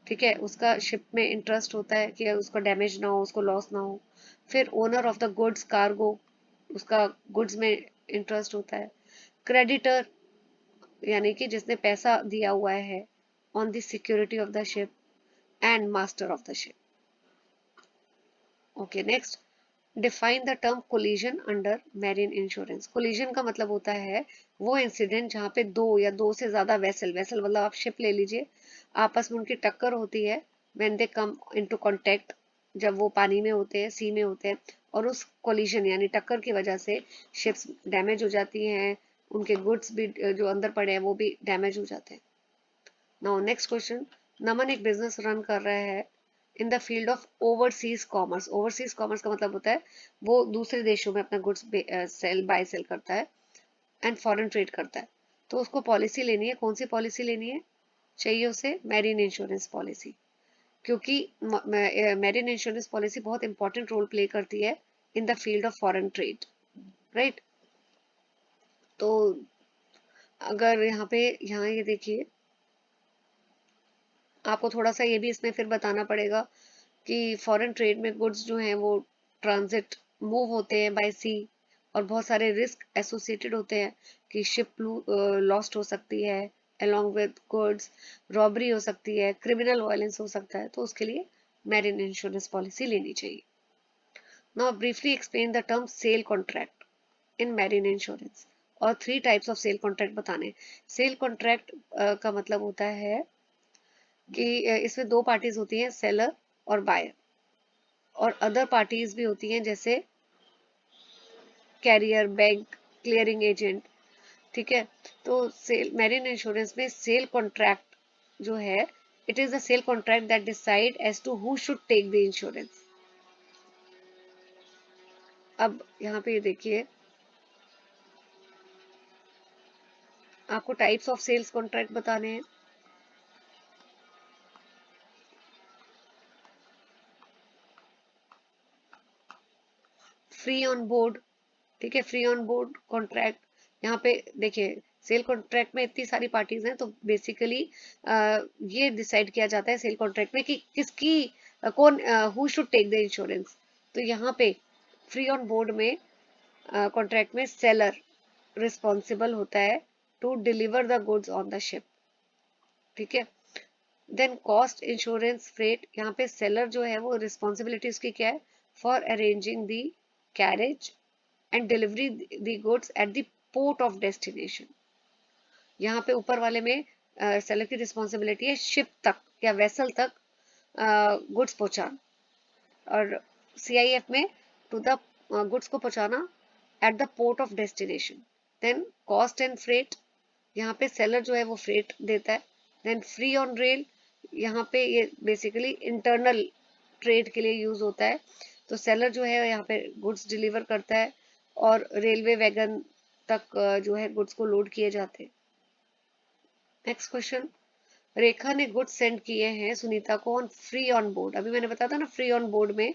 ठीक है, उसका शिप में इंटरेस्ट होता है कि उसका डैमेज ना हो, उसको लॉस ना हो। फिर owner of the goods cargo, उसका गुड्स में इंटरेस्ट होता है। क्रेडिटर यानी कि जिसने पैसा दिया हुआ है on the security of the ship, and master of the ship. Okay, next, define the term collision under marine insurance. Collision का मतलब होता है वो इंसिडेंट जहाँ पे दो या दो से ज्यादा वेसल, वेसल मतलब आप शिप ले लीजिए, आपस में उनकी टक्कर होती है, when they come into contact, जब वो पानी में होते हैं, सी में होते हैं, और उस कोलिजन यानी टक्कर की वजह से शिप्स डैमेज हो जाती हैं, उनके गुड्स भी जो अंदर पड़े हैं वो भी डैमेज हो जाते हैं। नाउ नेक्स्ट क्वेश्चन, नमन एक बिजनेस रन कर रहा है in the field of overseas commerce. Overseas commerce का मतलब होता है वो दूसरे देशों में अपना गुड्स सेल बाय सेल करता है एंड फॉरेन ट्रेड करता है। तो उसको पॉलिसी लेनी है, कौन सी पॉलिसी लेनी है, चाहिए उसे मैरीन इंश्योरेंस पॉलिसी, क्योंकि मैरीन इंश्योरेंस पॉलिसी बहुत इंपॉर्टेंट रोल प्ले करती है in the field of foreign trade, right. तो अगर यहाँ ये देखिए, आपको थोड़ा सा ये भी इसमें फिर बताना पड़ेगा कि फॉरेन ट्रेड में गुड्स जो हैं वो ट्रांजिट मूव होते हैं बाय सी, और बहुत सारे रिस्क एसोसिएटेड होते हैं कि शिप लॉस्ट हो सकती है, अलोंग विद गुड्स रॉबरी हो सकती है, क्रिमिनल वायलेंस हो सकता है, तो उसके लिए मैरिन इंश्योरेंस पॉलिसी लेनी चाहिए। Now briefly explain the term sale contract in marine insurance, और three types of sale contract बताने। सेल कॉन्ट्रैक्ट का मतलब होता है कि इसमें दो पार्टीज होती हैं, सेलर और बायर, और अदर पार्टीज भी होती हैं जैसे कैरियर, बैंक, क्लियरिंग एजेंट, ठीक है। तो सेल मैरिन इंश्योरेंस में सेल कॉन्ट्रैक्ट जो है, it is the sale contract that decide as to who should take the insurance. अब यहाँ पे देखिए, आपको टाइप्स ऑफ सेल्स कॉन्ट्रैक्ट बताने हैं। फ्री ऑन बोर्ड, ठीक है, फ्री ऑन बोर्ड कॉन्ट्रैक्ट। यहाँ पे देखिए, सेल कॉन्ट्रैक्ट में इतनी सारी पार्टीज हैं, तो बेसिकली ये डिसाइड किया जाता है सेल कॉन्ट्रैक्ट में कि किसकी कौन who should take the insurance. तो यहाँ पे फ्री ऑन बोर्ड में कॉन्ट्रैक्ट में सेलर रिस्पॉन्सिबल होता है to deliver the goods on the ship, ठीक है। देन कॉस्ट इंश्योरेंस फ्रेट, यहाँ पे सेलर जो है वो रिस्पॉन्सिबिलिटी उसकी क्या है, for arranging the carriage and delivery the goods at the port of destination. यहाँ पे ऊपर वाले में सेलर की रिस्पॉन्सिबिलिटी है शिप तक या वेसल तक गुड्स पहुंचाना, और सीआईएफ में टू द गुड्स को पहुंचाना at the port of destination. Then cost and freight, यहाँ पे सेलर जो है वो फ्रेट देता है। देन फ्री ऑन रेल, यहाँ पे ये बेसिकली इंटरनल ट्रेड के लिए यूज होता है, तो सेलर जो है यहाँ पे गुड्स डिलीवर करता है, और रेलवे वैगन तक जो है गुड्स को लोड किए जाते हैं। नेक्स्ट क्वेश्चन, रेखा ने गुड्स सेंड किए हैं सुनीता को ऑन फ्री ऑन बोर्ड। अभी मैंने बताया था ना, फ्री ऑन बोर्ड में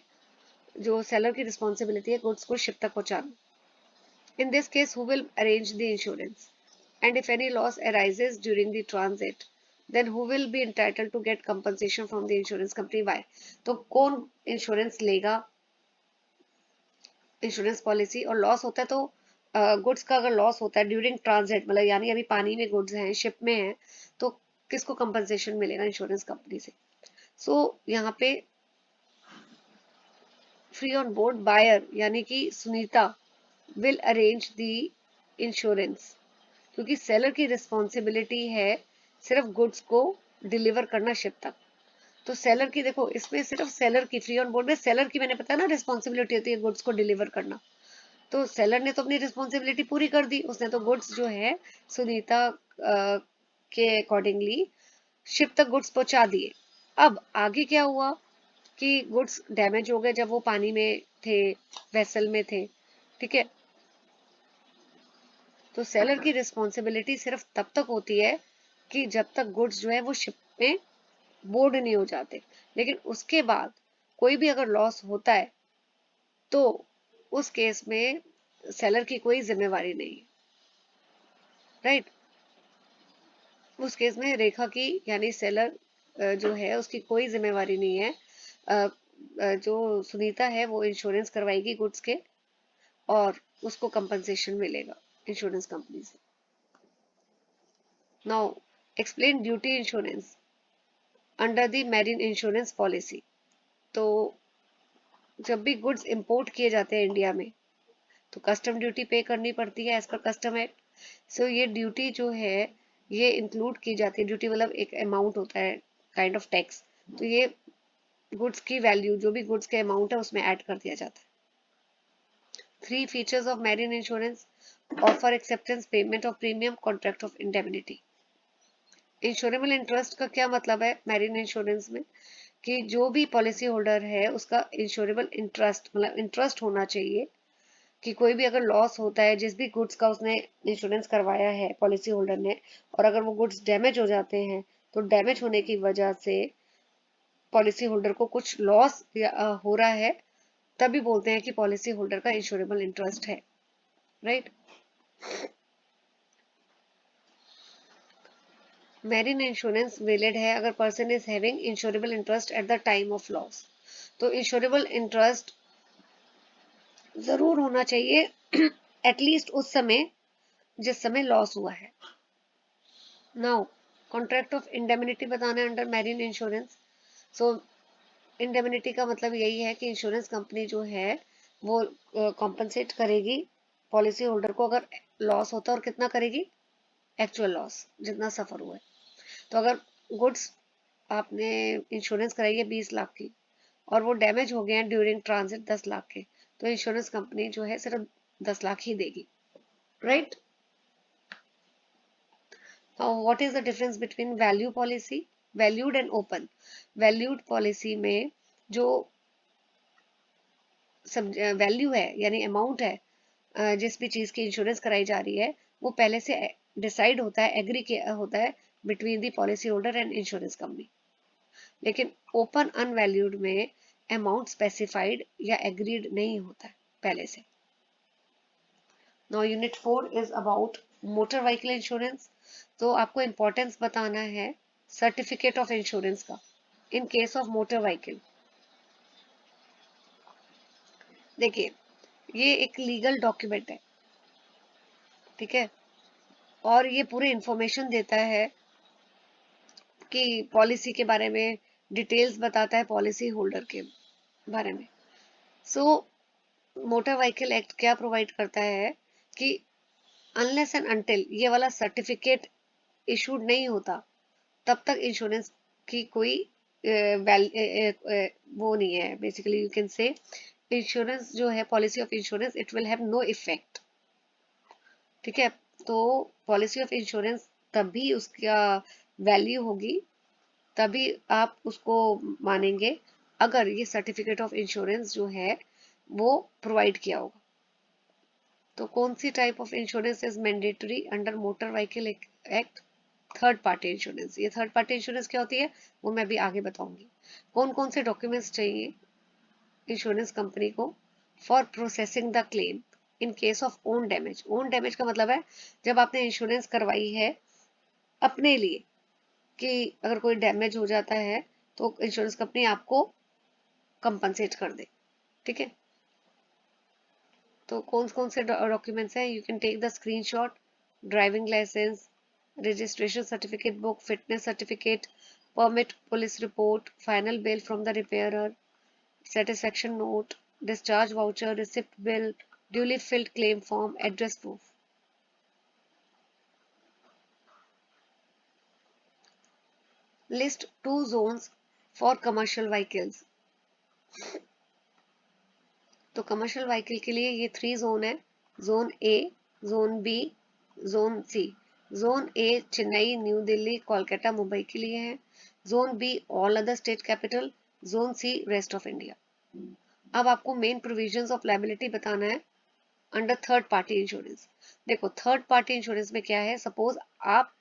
जो सेलर की रिस्पॉन्सिबिलिटी है गुड्स को शिप तक पहुंचाना। In this case who will arrange the insurance, and if any loss arises during the transit, then who will be entitled to get compensation from the insurance company? Why? तो कौन insurance लेगा, insurance policy, और loss होता है तो goods का अगर loss होता है ड्यूरिंग ट्रांजिट, मतलब यानी अभी पानी में गुड्स हैं, शिप में हैं, तो किसको कंपनसेशन मिलेगा, इंश्योरेंस कंपनी से। सो यहाँ पे फ्री ऑन बोर्ड बायर यानी कि Sunita will arrange the insurance, क्योंकि सेलर की रिस्पॉन्सिबिलिटी है सिर्फ गुड्स को डिलीवर करना शिप तक। तो सेलर की देखो, इसमें सिर्फ सेलर की, फ्री ऑन बोर्ड में सेलर की मैंने बताया ना रिस्पॉन्सिबिलिटी होती है गुड्स को डिलीवर करना। तो सेलर ने तो अपनी रिस्पॉन्सिबिलिटी पूरी कर दी, उसने तो गुड्स जो है सुनीता के अकॉर्डिंगली शिप तक गुड्स पहुंचा दिए। अब आगे क्या हुआ कि गुड्स डैमेज हो गए जब वो पानी में थे, वेसल में थे, ठीक है। तो सेलर की रिस्पॉन्सिबिलिटी सिर्फ तब तक होती है कि जब तक गुड्स जो है वो शिप में बोर्ड नहीं हो जाते, लेकिन उसके बाद कोई भी अगर लॉस होता है तो उस केस में सेलर की कोई जिम्मेवारी नहीं, राइट। उस केस में रेखा की यानी सेलर जो है उसकी कोई जिम्मेवारी नहीं है। जो सुनीता है वो इंश्योरेंस करवाएगी गुड्स के और उसको कंपनसेशन मिलेगा इंश्योरेंस कंपनी से। Now explain duty insurance under the marine insurance policy. तो जब भी गुड्स इंपोर्ट किए जाते हैं इंडिया में तो कस्टम ड्यूटी पे करनी पड़ती है एज पर कस्टम एक्ट। सो ये ड्यूटी जो है ये इंक्लूड की जाती है। ड्यूटी मतलब एक अमाउंट होता है, काइंड ऑफ टैक्स। तो ये गुड्स की वैल्यू जो भी गुड्स के अमाउंट है उसमें ऐड कर दिया जाता है। 3 features of marine insurance: offer acceptance, payment of premium, contract of indemnity. Insurable interest का क्या मतलब है मैरीन इंश्योरेंस में कि जो भी पॉलिसी होल्डर है उसका इंश्योरेबल इंटरेस्ट मतलब इंटरेस्ट होना चाहिए कि कोई भी अगर लॉस होता है जिस भी गुड्स का उसने इंश्योरेंस करवाया है पॉलिसी होल्डर ने, और अगर वो गुड्स डैमेज हो जाते हैं तो डैमेज होने की वजह से पॉलिसी होल्डर को कुछ लॉस हो रहा है, तभी बोलते हैं कि पॉलिसी होल्डर का इंश्योरेबल इंटरेस्ट है, राइट। मैरीन इंश्योरेंस वैलिड है अगर person is having insurable interest at the time of loss. तो इंश्योरेबल इंटरेस्ट जरूर होना चाहिए एटलीस्ट उस समय जिस समय लॉस हुआ है। नाउ कॉन्ट्रैक्ट ऑफ इंडेमनिटी बताना है अंडर मैरीन इंश्योरेंस। सो इंडेमनिटी का मतलब यही है कि इंश्योरेंस कंपनी जो है वो कॉम्पनसेट करेगी पॉलिसी होल्डर को अगर लॉस होता है, और कितना करेगी, एक्चुअल लॉस जितना सफर हुआ है। तो अगर गुड्स आपने इंश्योरेंस कराई है 20 लाख की और वो डैमेज हो गए हैं ड्यूरिंग ट्रांजिट 10 लाख के, तो इंश्योरेंस कंपनी जो है सिर्फ 10 लाख ही देगी, right. What is the difference between value policy, valued and open. Valued policy में जो सब वैल्यू है यानी अमाउंट है जिस भी चीज की इंश्योरेंस कराई जा रही है वो पहले से डिसाइड होता है, एग्री किया होता है between the policy holder and insurance company. लेकिन ओपन अनवैल्यूड में अमाउंट स्पेसिफाइड या एग्रीड नहीं होता है पहले से। Now unit 4 is about motor vehicle insurance. तो आपको इंपॉर्टेंस बताना है सर्टिफिकेट ऑफ इंश्योरेंस का इन केस ऑफ मोटर व्हीकल। देखिए ये एक लीगल डॉक्यूमेंट है, ठीक है, और ये पूरे इंफॉर्मेशन देता है कि पॉलिसी के बारे में, डिटेल्स बताता है पॉलिसी होल्डर के बारे में। सो मोटर व्हीकल एक्ट क्या प्रोवाइड करता है कि अनलेस एंड अनटिल ये वाला सर्टिफिकेट इशूड नहीं होता तब तक इंश्योरेंस की कोई वो नहीं है। Basically you can say insurance जो है policy of insurance it will have no effect, ठीक है। तो पॉलिसी ऑफ इंश्योरेंस तभी उसका वैल्यू होगी, तभी आप उसको मानेंगे अगर ये सर्टिफिकेट ऑफ इंश्योरेंस जो है वो प्रोवाइड किया होगा। तो कौन सी type of insurance is mandatory under motor vehicle act? Third party insurance. ये थर्ड पार्टी इंश्योरेंस क्या होती है वो मैं भी आगे बताऊंगी। कौन कौन से डॉक्यूमेंट्स चाहिए इंश्योरेंस कंपनी को for processing the claim in case of own damage. Own damage का मतलब है जब आपने इंश्योरेंस करवाई है अपने लिए कि अगर कोई डैमेज हो जाता है तो इंश्योरेंस कंपनी आपको कंपनसेट कर दे, ठीक है। तो कौन कौन से डॉक्यूमेंट्स हैं, you can take the screenshot: driving licence, registration certificate book, fitness certificate, permit, police report, final bill from the repairer, satisfaction note, discharge voucher, receipt bill, duly filled claim form, address proof. List two zones for commercial vehicles. तो commercial vehicle के लिए ये 3 zone है: zone A, zone B, zone C. Zone A Chennai, New Delhi, Kolkata, Mumbai के लिए है। Zone B all other state capital. Zone C rest of India. अब आपको मेन प्रोविजंस ऑफ लायबिलिटी बताना है अंडर थर्ड पार्टी इंश्योरेंस। देखो थर्ड पार्टी इंश्योरेंस में क्या है, सपोज आप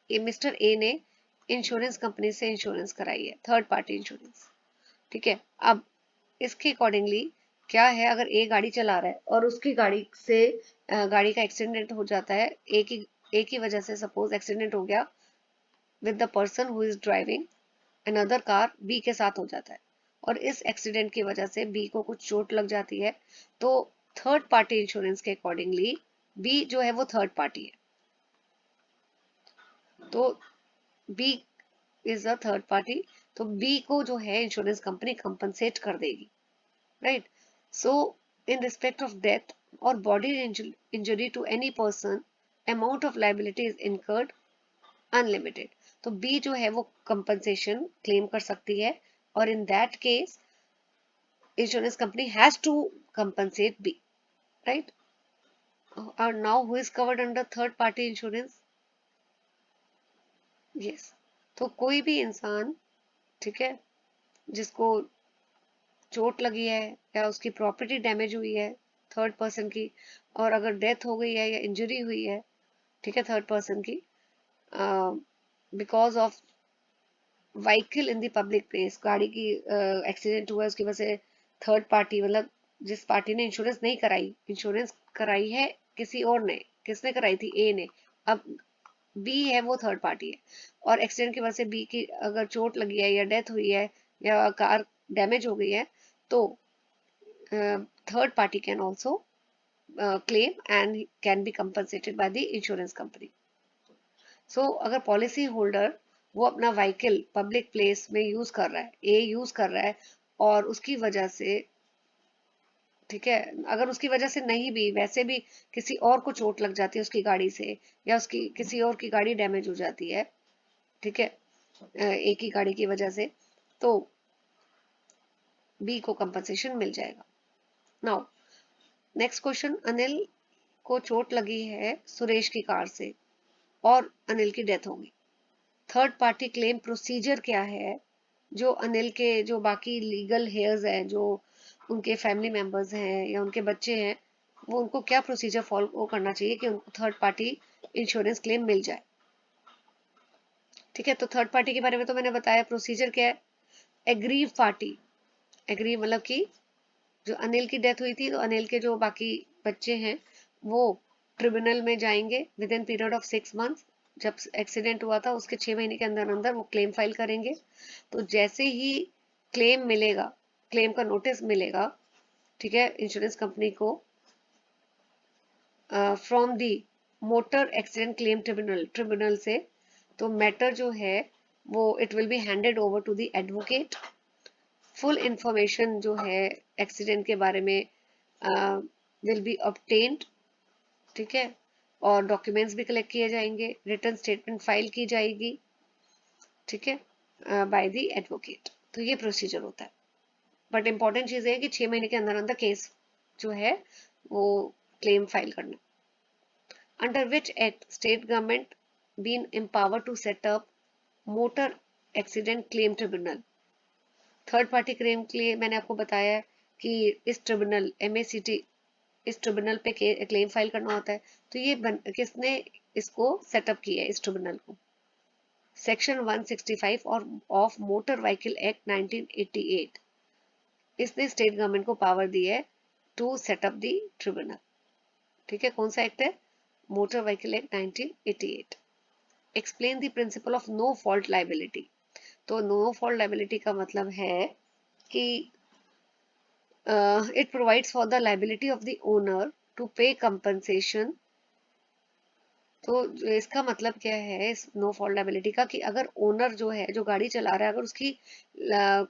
मिस्टर ए ने इंश्योरेंस कंपनी से इंश्योरेंस कराई है, थर्ड पार्टी इंश्योरेंस, ठीक है। अब इसके अकॉर्डिंगली क्या है, अगर ए गाड़ी चला रहा है और उसकी गाड़ी से गाड़ी का एक्सीडेंट हो जाता है, एक ही वजह से सपोज एक्सीडेंट हो गया with the person who is driving, another car B के साथ हो जाता है और इस एक्सीडेंट की वजह से बी को कुछ चोट लग जाती है, तो थर्ड पार्टी इंश्योरेंस के अकॉर्डिंगली बी जो है वो थर्ड पार्टी है, तो B is a third party, तो बी को जो है इंश्योरेंस कंपनी कंपनसेट कर देगी, right. So in respect of death और body injury to any person, amount of liability is incurred unlimited. तो बी जो है वो कंपनसेशन क्लेम कर सकती है और in that case insurance company has to compensate B, right? Or now who is covered under third party insurance? Yes. तो कोई भी इंसान, ठीक है, जिसको चोट लगी है या उसकी प्रॉपर्टी डैमेज हुई है थर्ड पर्सन की, और अगर डेथ हो गई है या इंजरी हुई है, ठीक है, थर्ड पर्सन की, because of vehicle in the public place, गाड़ी की एक्सीडेंट हुआ है उसकी वजह से थर्ड पार्टी, मतलब जिस पार्टी ने इंश्योरेंस नहीं कराई, इंश्योरेंस कराई है किसी और ने, किसने कराई थी, ए ने, अब बी है वो थर्ड पार्टी है, और एक्सीडेंट की वजह से बी की अगर चोट लगी है या डेथ हुई है या कार डैमेज हो गई है, तो third party can also claim and can be compensated by the insurance company. So अगर पॉलिसी होल्डर वो अपना व्हीकल पब्लिक प्लेस में यूज कर रहा है, ए यूज कर रहा है, और उसकी वजह से, ठीक है, अगर उसकी वजह से नहीं भी, वैसे भी किसी और को चोट लग जाती है उसकी गाड़ी से, या उसकी किसी और की गाड़ी डैमेज हो जाती है, ठीक है, ए की गाड़ी की वजह से, तो बी को कंपनसेशन मिल जाएगा। नाउ नेक्स्ट क्वेश्चन, अनिल को चोट लगी है सुरेश की कार से और अनिल की डेथ होगी। थर्ड पार्टी क्लेम प्रोसीजर क्या है, जो अनिल के जो बाकी लीगल हेयर्स हैं, जो उनके फैमिली मेंबर्स हैं या उनके बच्चे हैं, वो उनको क्या प्रोसीजर फॉलो करना चाहिए कि उनको थर्ड पार्टी इंश्योरेंस क्लेम मिल जाए। ठीक है, तो थर्ड पार्टी के बारे में तो मैंने बताया, प्रोसीजर क्या है, एग्रीव पार्टी, एग्री मतलब कि जो अनिल की डेथ हुई थी तो अनिल के जो बाकी बच्चे हैं वो ट्रिब्यूनल में जाएंगे with in period of 6 months, जब एक्सीडेंट हुआ था उसके 6 महीने के अंदर अंदर वो क्लेम फाइल करेंगे। तो जैसे ही क्लेम मिलेगा, क्लेम का नोटिस मिलेगा, ठीक है, इंश्योरेंस कंपनी को from the motor accident claim tribunal से, तो मैटर जो है वो it will be handed over to the advocate. Full information जो है एक्सीडेंट के बारे में विल बी ऑब्टेन्ड, ठीक है, और डॉक्यूमेंट्स भी कलेक्ट किए जाएंगे, रिटर्न स्टेटमेंट फाइल की जाएगी, ठीक है, बाय द एडवोकेट। तो ये प्रोसीजर होता है, बट इंपॉर्टेंट चीज है कि 6 महीने के अंदर अंदर केस जो है वो क्लेम फाइल करना। Under which act state government been empower to set up motor accident claim tribunal. Third party claim के लिए मैंने आपको बताया है कि इस ट्रिब्यूनल MACT, इस ट्रिब्यूनल पे क्लेम फाइल करना होता है। तो ये किसने इसको सेटअप किया है, इस ट्रिब्यूनल को, सेक्शन 165 और ऑफ मोटर व्हीकल एक्ट 1988, इसने स्टेट गवर्नमेंट को पावर दी है टू सेटअप दी ट्रिब्यूनल। ठीक है, कौन सा एक्ट है, motor vehicle act 1988। Explain the principle of no fault liability. तो नो फॉल्ट लाइबिलिटी का मतलब है कि it provides for the liability of the owner to pay compensation। तो इसका मतलब क्या है इस नो फॉल्ट लाइबिलिटी का, कि अगर ओनर जो है, जो गाड़ी चला रहा है, अगर उसकी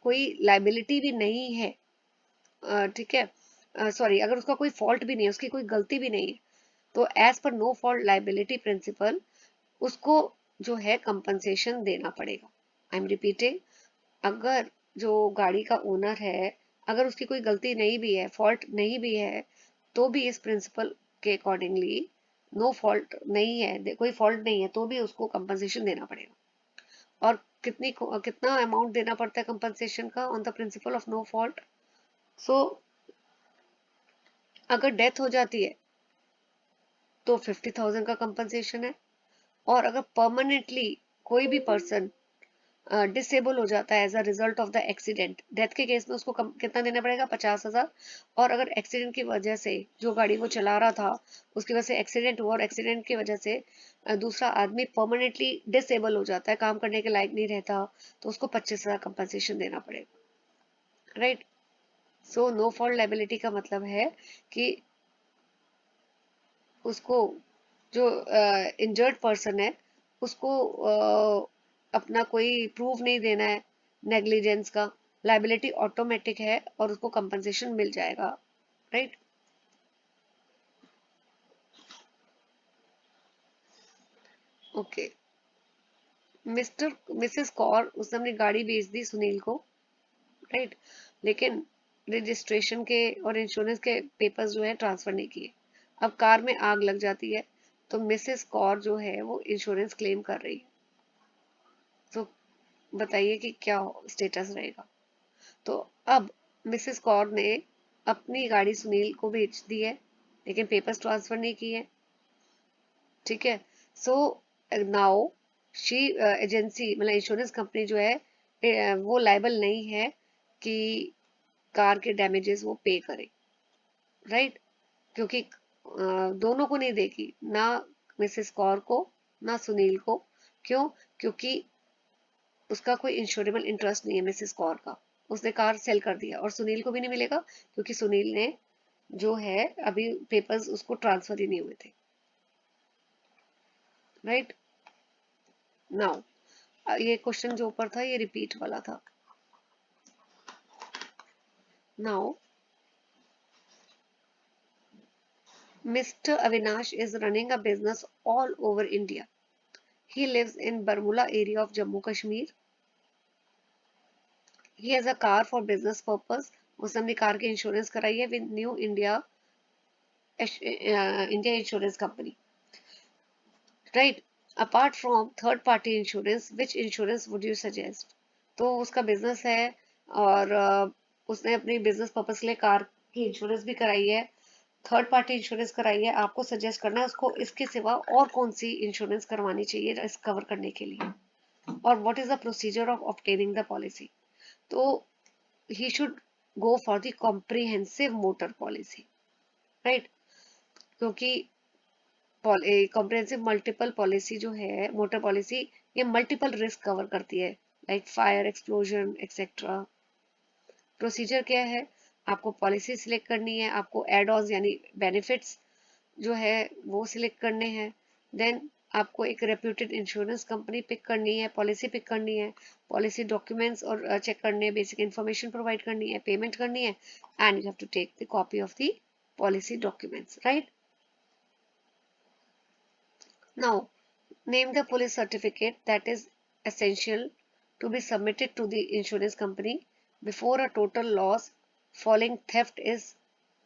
कोई लाइबिलिटी भी नहीं है, ठीक है, सॉरी, अगर उसका कोई फॉल्ट भी नहीं है, उसकी कोई गलती भी नहीं है, तो as per no fault liability principal उसको जो है कंपनसेशन देना पड़ेगा। आई एम रिपीटिंग, अगर जो गाड़ी का ओनर है, अगर उसकी कोई गलती नहीं भी है, फॉल्ट नहीं भी है, तो भी इस प्रिंसिपल के अकॉर्डिंगली नो फॉल्ट नहीं है, कोई फॉल्ट नहीं है, तो भी उसको कंपनसेशन देना पड़ेगा। और कितना अमाउंट देना पड़ता है कंपनसेशन का on the principle of no fault. So अगर डेथ हो जाती है तो 50,000 का कंपनसेशन है, और अगर परमानेंटली कोई भी पर्सन डिसेबल हो जाता है as a result of the accident, death के केस में उसको कितना देना पड़ेगा, 50,000। और अगर एक्सीडेंट की वजह से जो गाड़ी वो चला रहा था उसकी वजह से एक्सीडेंट हुआ और एक्सीडेंट की वजह से दूसरा आदमी परमानेंटली डिसेबल हो जाता है, काम करने के लायक नहीं रहता, तो उसको 25,000 कंपनसेशन देना पड़ेगा, right. So no fault liability का मतलब है कि उसको जो इंजर्ड पर्सन है उसको अपना कोई प्रूफ नहीं देना है नेग्लिजेंस का, लाइबिलिटी ऑटोमेटिक है और उसको कंपनसेशन मिल जाएगा, right. Okay, mister Mrs Kaur उसने अपनी गाड़ी बेच दी सुनील को, राइट, लेकिन रजिस्ट्रेशन के और इंश्योरेंस के पेपर्स जो है ट्रांसफर नहीं किए। अब कार में आग लग जाती है तो मिसेस कौर जो है वो इंश्योरेंस क्लेम कर रही है, तो बताइए कि क्या स्टेटस रहेगा। तो अब मिसेस कौर ने अपनी गाड़ी सुनील को बेच दी है लेकिन पेपर्स ट्रांसफर नहीं किए, ठीक है। सो नाउ शी एजेंसी मतलब इंश्योरेंस कंपनी जो है वो लायबल नहीं है कि कार के डैमेजेस वो पे करे, राइट, क्योंकि दोनों को नहीं देगी, ना मिसेस कौर को ना सुनील को। क्यों? क्योंकि उसका कोई इंश्योरेबल इंटरेस्ट नहीं है मिसेस कौर का, उसने कार सेल कर दिया, और सुनील को भी नहीं मिलेगा क्योंकि सुनील ने जो है अभी पेपर्स उसको ट्रांसफर ही नहीं हुए थे, राइट। नाउ ये क्वेश्चन जो ऊपर था ये रिपीट वाला था। Now mister Avinash is running a business all over India. He lives in Barmula area of Jammu Kashmir. He has a car for business purpose. उसने अपनी कार की इंश्योरेंस कराई है with new India India insurance company, right. Apart from third party insurance which insurance would you suggest? तो उसका business है और उसने अपनी बिजनेस पर्पस के लिए कार की इंश्योरेंस भी कराई है, थर्ड पार्टी इंश्योरेंस कराई है, आपको सजेस्ट करना है उसको इसके सिवा और कौन सी इंश्योरेंस करवानी चाहिए इस कवर करने के लिए, और what is the procedure of obtaining the policy. तो he should go for the comprehensive motor policy, right, क्योंकि कॉम्प्रिहेंसिव मल्टीपल पॉलिसी जो है मोटर पॉलिसी, ये मल्टीपल रिस्क कवर करती है like fire explosion etcetera. Procedure क्या है? आपको पॉलिसी सिलेक्ट करनी है, आपको एड ऑन यानी बेनिफिट्स जो है वो सिलेक्ट करने हैं, देन आपको एक रेप्यूटेड इंश्योरेंस कंपनी पिक करनी है, पॉलिसी पिक करनी है, पॉलिसी डॉक्यूमेंट्स और चेक करने हैं, बेसिक इन्फॉर्मेशन प्रोवाइड करनी है, पेमेंट करनी है, and you have to take the copy of the policy documents, right. Now name the police certificate that is essential to be submitted to the insurance company before a total loss following theft is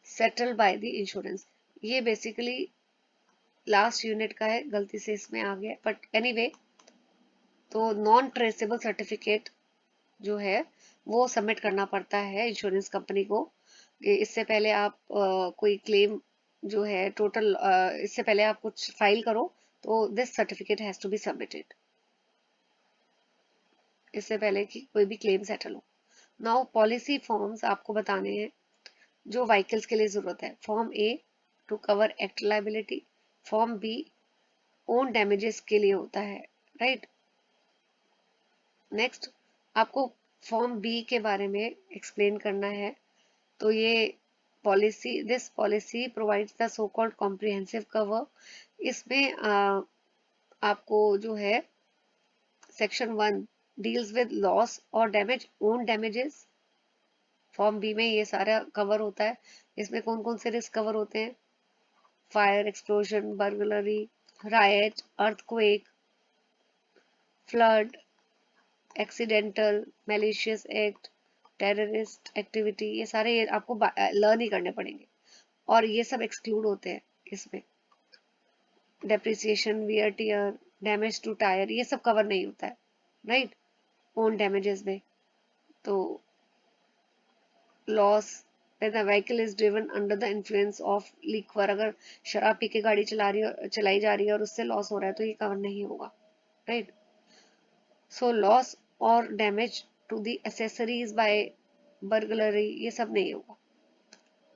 settled by the insurance। ये basically last unit का है, गलती से इसमें आ गया, but anyway तो non traceable certificate जो है वो सबमिट करना पड़ता है इंश्योरेंस कंपनी को। इससे पहले आप कोई क्लेम जो है टोटल इससे पहले आप कुछ फाइल करो तो this certificate has to be submitted, इससे पहले कि कोई भी क्लेम सेटल हो। नाउ पॉलिसी फॉर्म्स आपको बताने हैं जो व्हीकल्स के लिए जरूरत है। Form A to cover act liability, form B own damages के लिए होता है, राइट। नेक्स्ट आपको फॉर्म बी के बारे में एक्सप्लेन करना है, तो ये policy this policy provides the so called comprehensive cover. इसमें आपको जो है सेक्शन 1 डील्स विद लॉस और damage own damages, form B में ये सारा कवर होता है। इसमें कौन कौन से रिस्क कवर होते हैं? Fire explosion, burglary, riot, earthquake, flood, accidental, malicious act, terrorist activity, ये सारे ये आपको लर्न ही करने पड़ेंगे, और ये सब एक्सक्लूड होते हैं इसमें। Depreciation, wear tear, damage to tyre, ये सब कवर नहीं होता है, राइट, ओन डैमेजेस में। तो loss when the vehicle is driven under the influence of liquor, अगर शराब पी के गाड़ी चलाई जा रही है और उससे लॉस हो रहा है तो ये कवर नहीं होगा, राइट। सो लॉस और damage to the accessories by burglary, ये सब नहीं होगा।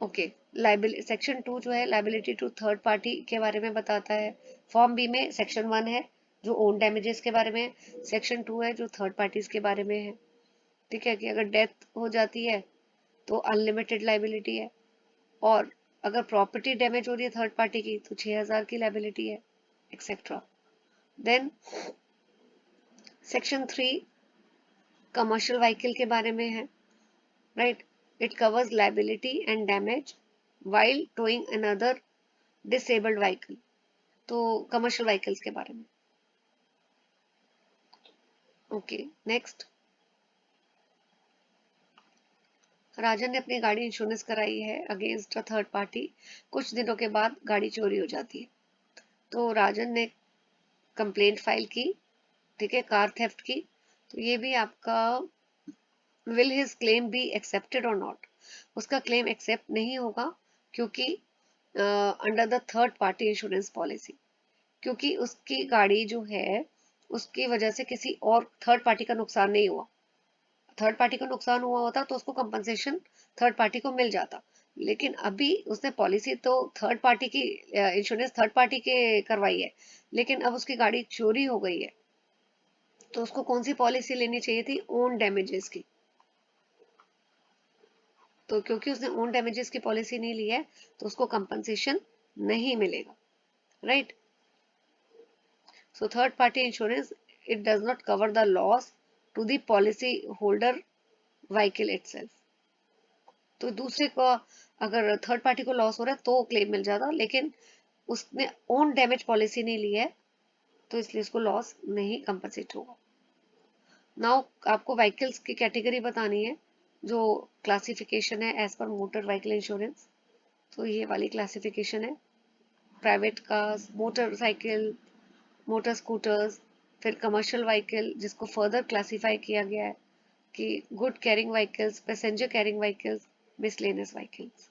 ओके, लाइबिलिटी सेक्शन 2 जो है लाइबिलिटी टू थर्ड पार्टी के बारे में बताता है। फॉर्म बी में सेक्शन 1 है जो ओन डैमेजेस के बारे में है, सेक्शन 2 है जो थर्ड पार्टीज के बारे में है। ठीक है, कि अगर डेथ हो जाती है तो अनलिमिटेड लाइबिलिटी है, और अगर प्रॉपर्टी डैमेज हो रही है थर्ड पार्टी की तो 6,000 की लाइबिलिटी है, etcetera. Then section 3 commercial vehicle के बारे में है, right. It covers liability and damage while towing another disabled vehicle। तो कमर्शियल व्हीकल्स के बारे में। Okay, next. राजन ने अपनी गाड़ी इंश्योरेंस कराई है अगेंस्ट अ थर्ड पार्टी। कुछ दिनों के बाद गाड़ी चोरी हो जाती है, तो राजन ने कंप्लेंट फाइल की, ठीक है, कार थेफ्ट की। तो ये भी आपका will his claim be accepted और नॉट, उसका क्लेम एक्सेप्ट नहीं होगा क्योंकि under the third party insurance policy, क्योंकि उसकी गाड़ी जो है उसकी वजह से किसी और थर्ड पार्टी का नुकसान नहीं हुआ। थर्ड पार्टी को नुकसान हुआ होता तो उसको कंपनसेशन थर्ड पार्टी को मिल जाता, लेकिन अभी उसने पॉलिसी तो थर्ड पार्टी की इंश्योरेंस थर्ड पार्टी के करवाई है, लेकिन अब उसकी गाड़ी चोरी हो गई है तो उसको कौन सी पॉलिसी लेनी चाहिए थी? ओन डैमेजेस की। तो क्योंकि उसने ओन डैमेजेस की पॉलिसी नहीं ली है तो उसको कंपनसेशन नहीं मिलेगा, right. So third party insurance, it does not cover the loss to the policy holder vehicle itself. तो दूसरे को अगर थर्ड पार्टी को लॉस हो रहा है तो क्लेम मिल जाता, लेकिन उसने ओन डैमेज पॉलिसी नहीं ली है तो इसलिए उसको लॉस नहीं कंपनसेट होगा। नाउ आपको व्हीकल्स की कैटेगरी बतानी है, जो क्लासिफिकेशन है as per motor vehicle insurance. तो ये वाली क्लासिफिकेशन है, private cars, motorcycle, motor scooters, फिर कमर्शियल व्हीकल जिसको फर्दर क्लासिफाई किया गया है कि good carrying vehicles, passenger carrying vehicles, miscellaneous vehicles.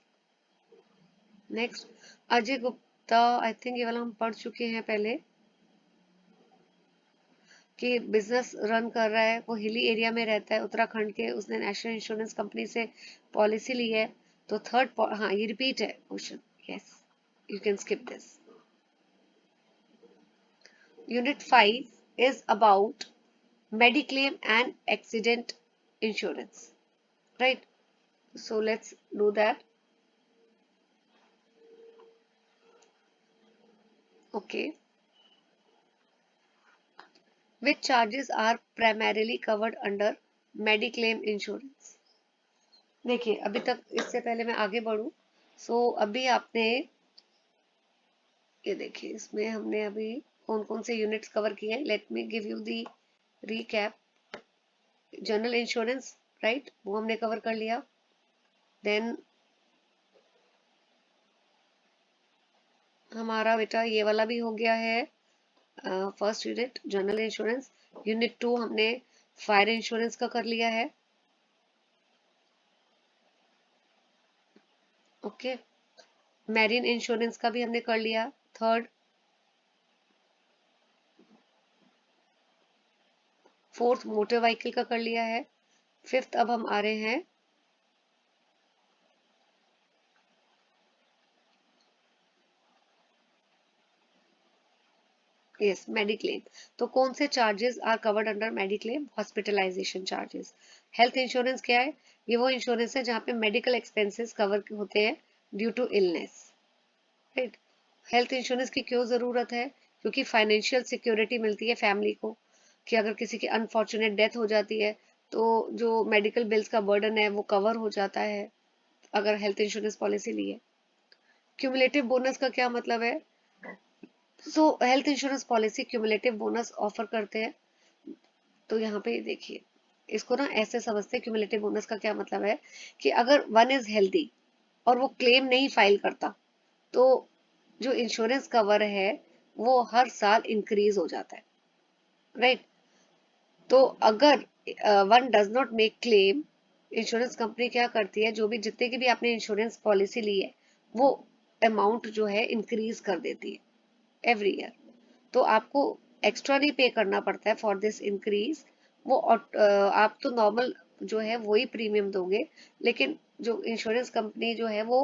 Next, Ajay Gupta, I think ये वाला हम पढ़ चुके हैं पहले, कि बिजनेस रन कर रहा है, वो हिली एरिया में रहता है उत्तराखंड के, उसने नेशनल इंश्योरेंस कंपनी से पॉलिसी ली है। तो थर्ड, हाँ ये रिपीट है question, yes you can skip this. Unit 5 is about mediclaim and accident insurance, right? So let's do that. Okay, which charges are primarily covered under mediclaim insurance? देखिए, अभी तक इससे पहले मैं आगे बढ़ूं, अभी आपने ये देखिए, इसमें हमने अभी कौन कौन से यूनिट्स कवर किए हैं। Let me give you the recap. General insurance, right, वो हमने कवर कर लिया। देन हमारा बेटा ये वाला भी हो गया है, first unit general insurance. Unit 2 हमने फायर इंश्योरेंस का कर लिया है। ओके, मैरीन इंश्योरेंस का भी हमने कर लिया, थर्ड। फोर्थ मोटर व्हीकल का कर लिया है। फिफ्थ अब हम आ रहे हैं यस मेडिक्लेम। तो कौन से charges are covered under mediclaim? Hospitalisation charges. Health insurance क्या है? ये वो इंश्योरेंस है जहाँ पे मेडिकल एक्सपेंसेस कवर होते हैं due to illness, right. Health insurance की क्यों जरूरत है? क्योंकि फाइनेंशियल सिक्योरिटी मिलती है फैमिली को, कि अगर किसी की अनफॉर्चुनेट डेथ हो जाती है तो जो मेडिकल बिल्स का बर्डन है वो कवर हो जाता है अगर हेल्थ इंश्योरेंस पॉलिसी ली है। क्यूमुलेटिव बोनस का क्या मतलब है? Health insurance policy cumulative bonus offer करते हैं। तो यहाँ पे देखिए, इसको ना ऐसे समझते हैं, क्यूमुलेटिव बोनस का क्या मतलब है कि अगर वन इज हेल्दी और वो क्लेम नहीं फाइल करता तो जो इंश्योरेंस कवर है वो हर साल इंक्रीज हो जाता है, राइट। तो अगर one does not make claim, insurance company क्या करती है, जो भी जितने की भी आपने इंश्योरेंस पॉलिसी ली है वो अमाउंट जो है इंक्रीज कर देती है एवरी ईयर। तो आपको एक्स्ट्रा नहीं पे करना पड़ता है फॉर दिस इंक्रीज। वो आप तो नॉर्मल जो है वही प्रीमियम दोगे, लेकिन जो इंश्योरेंस कंपनी जो है वो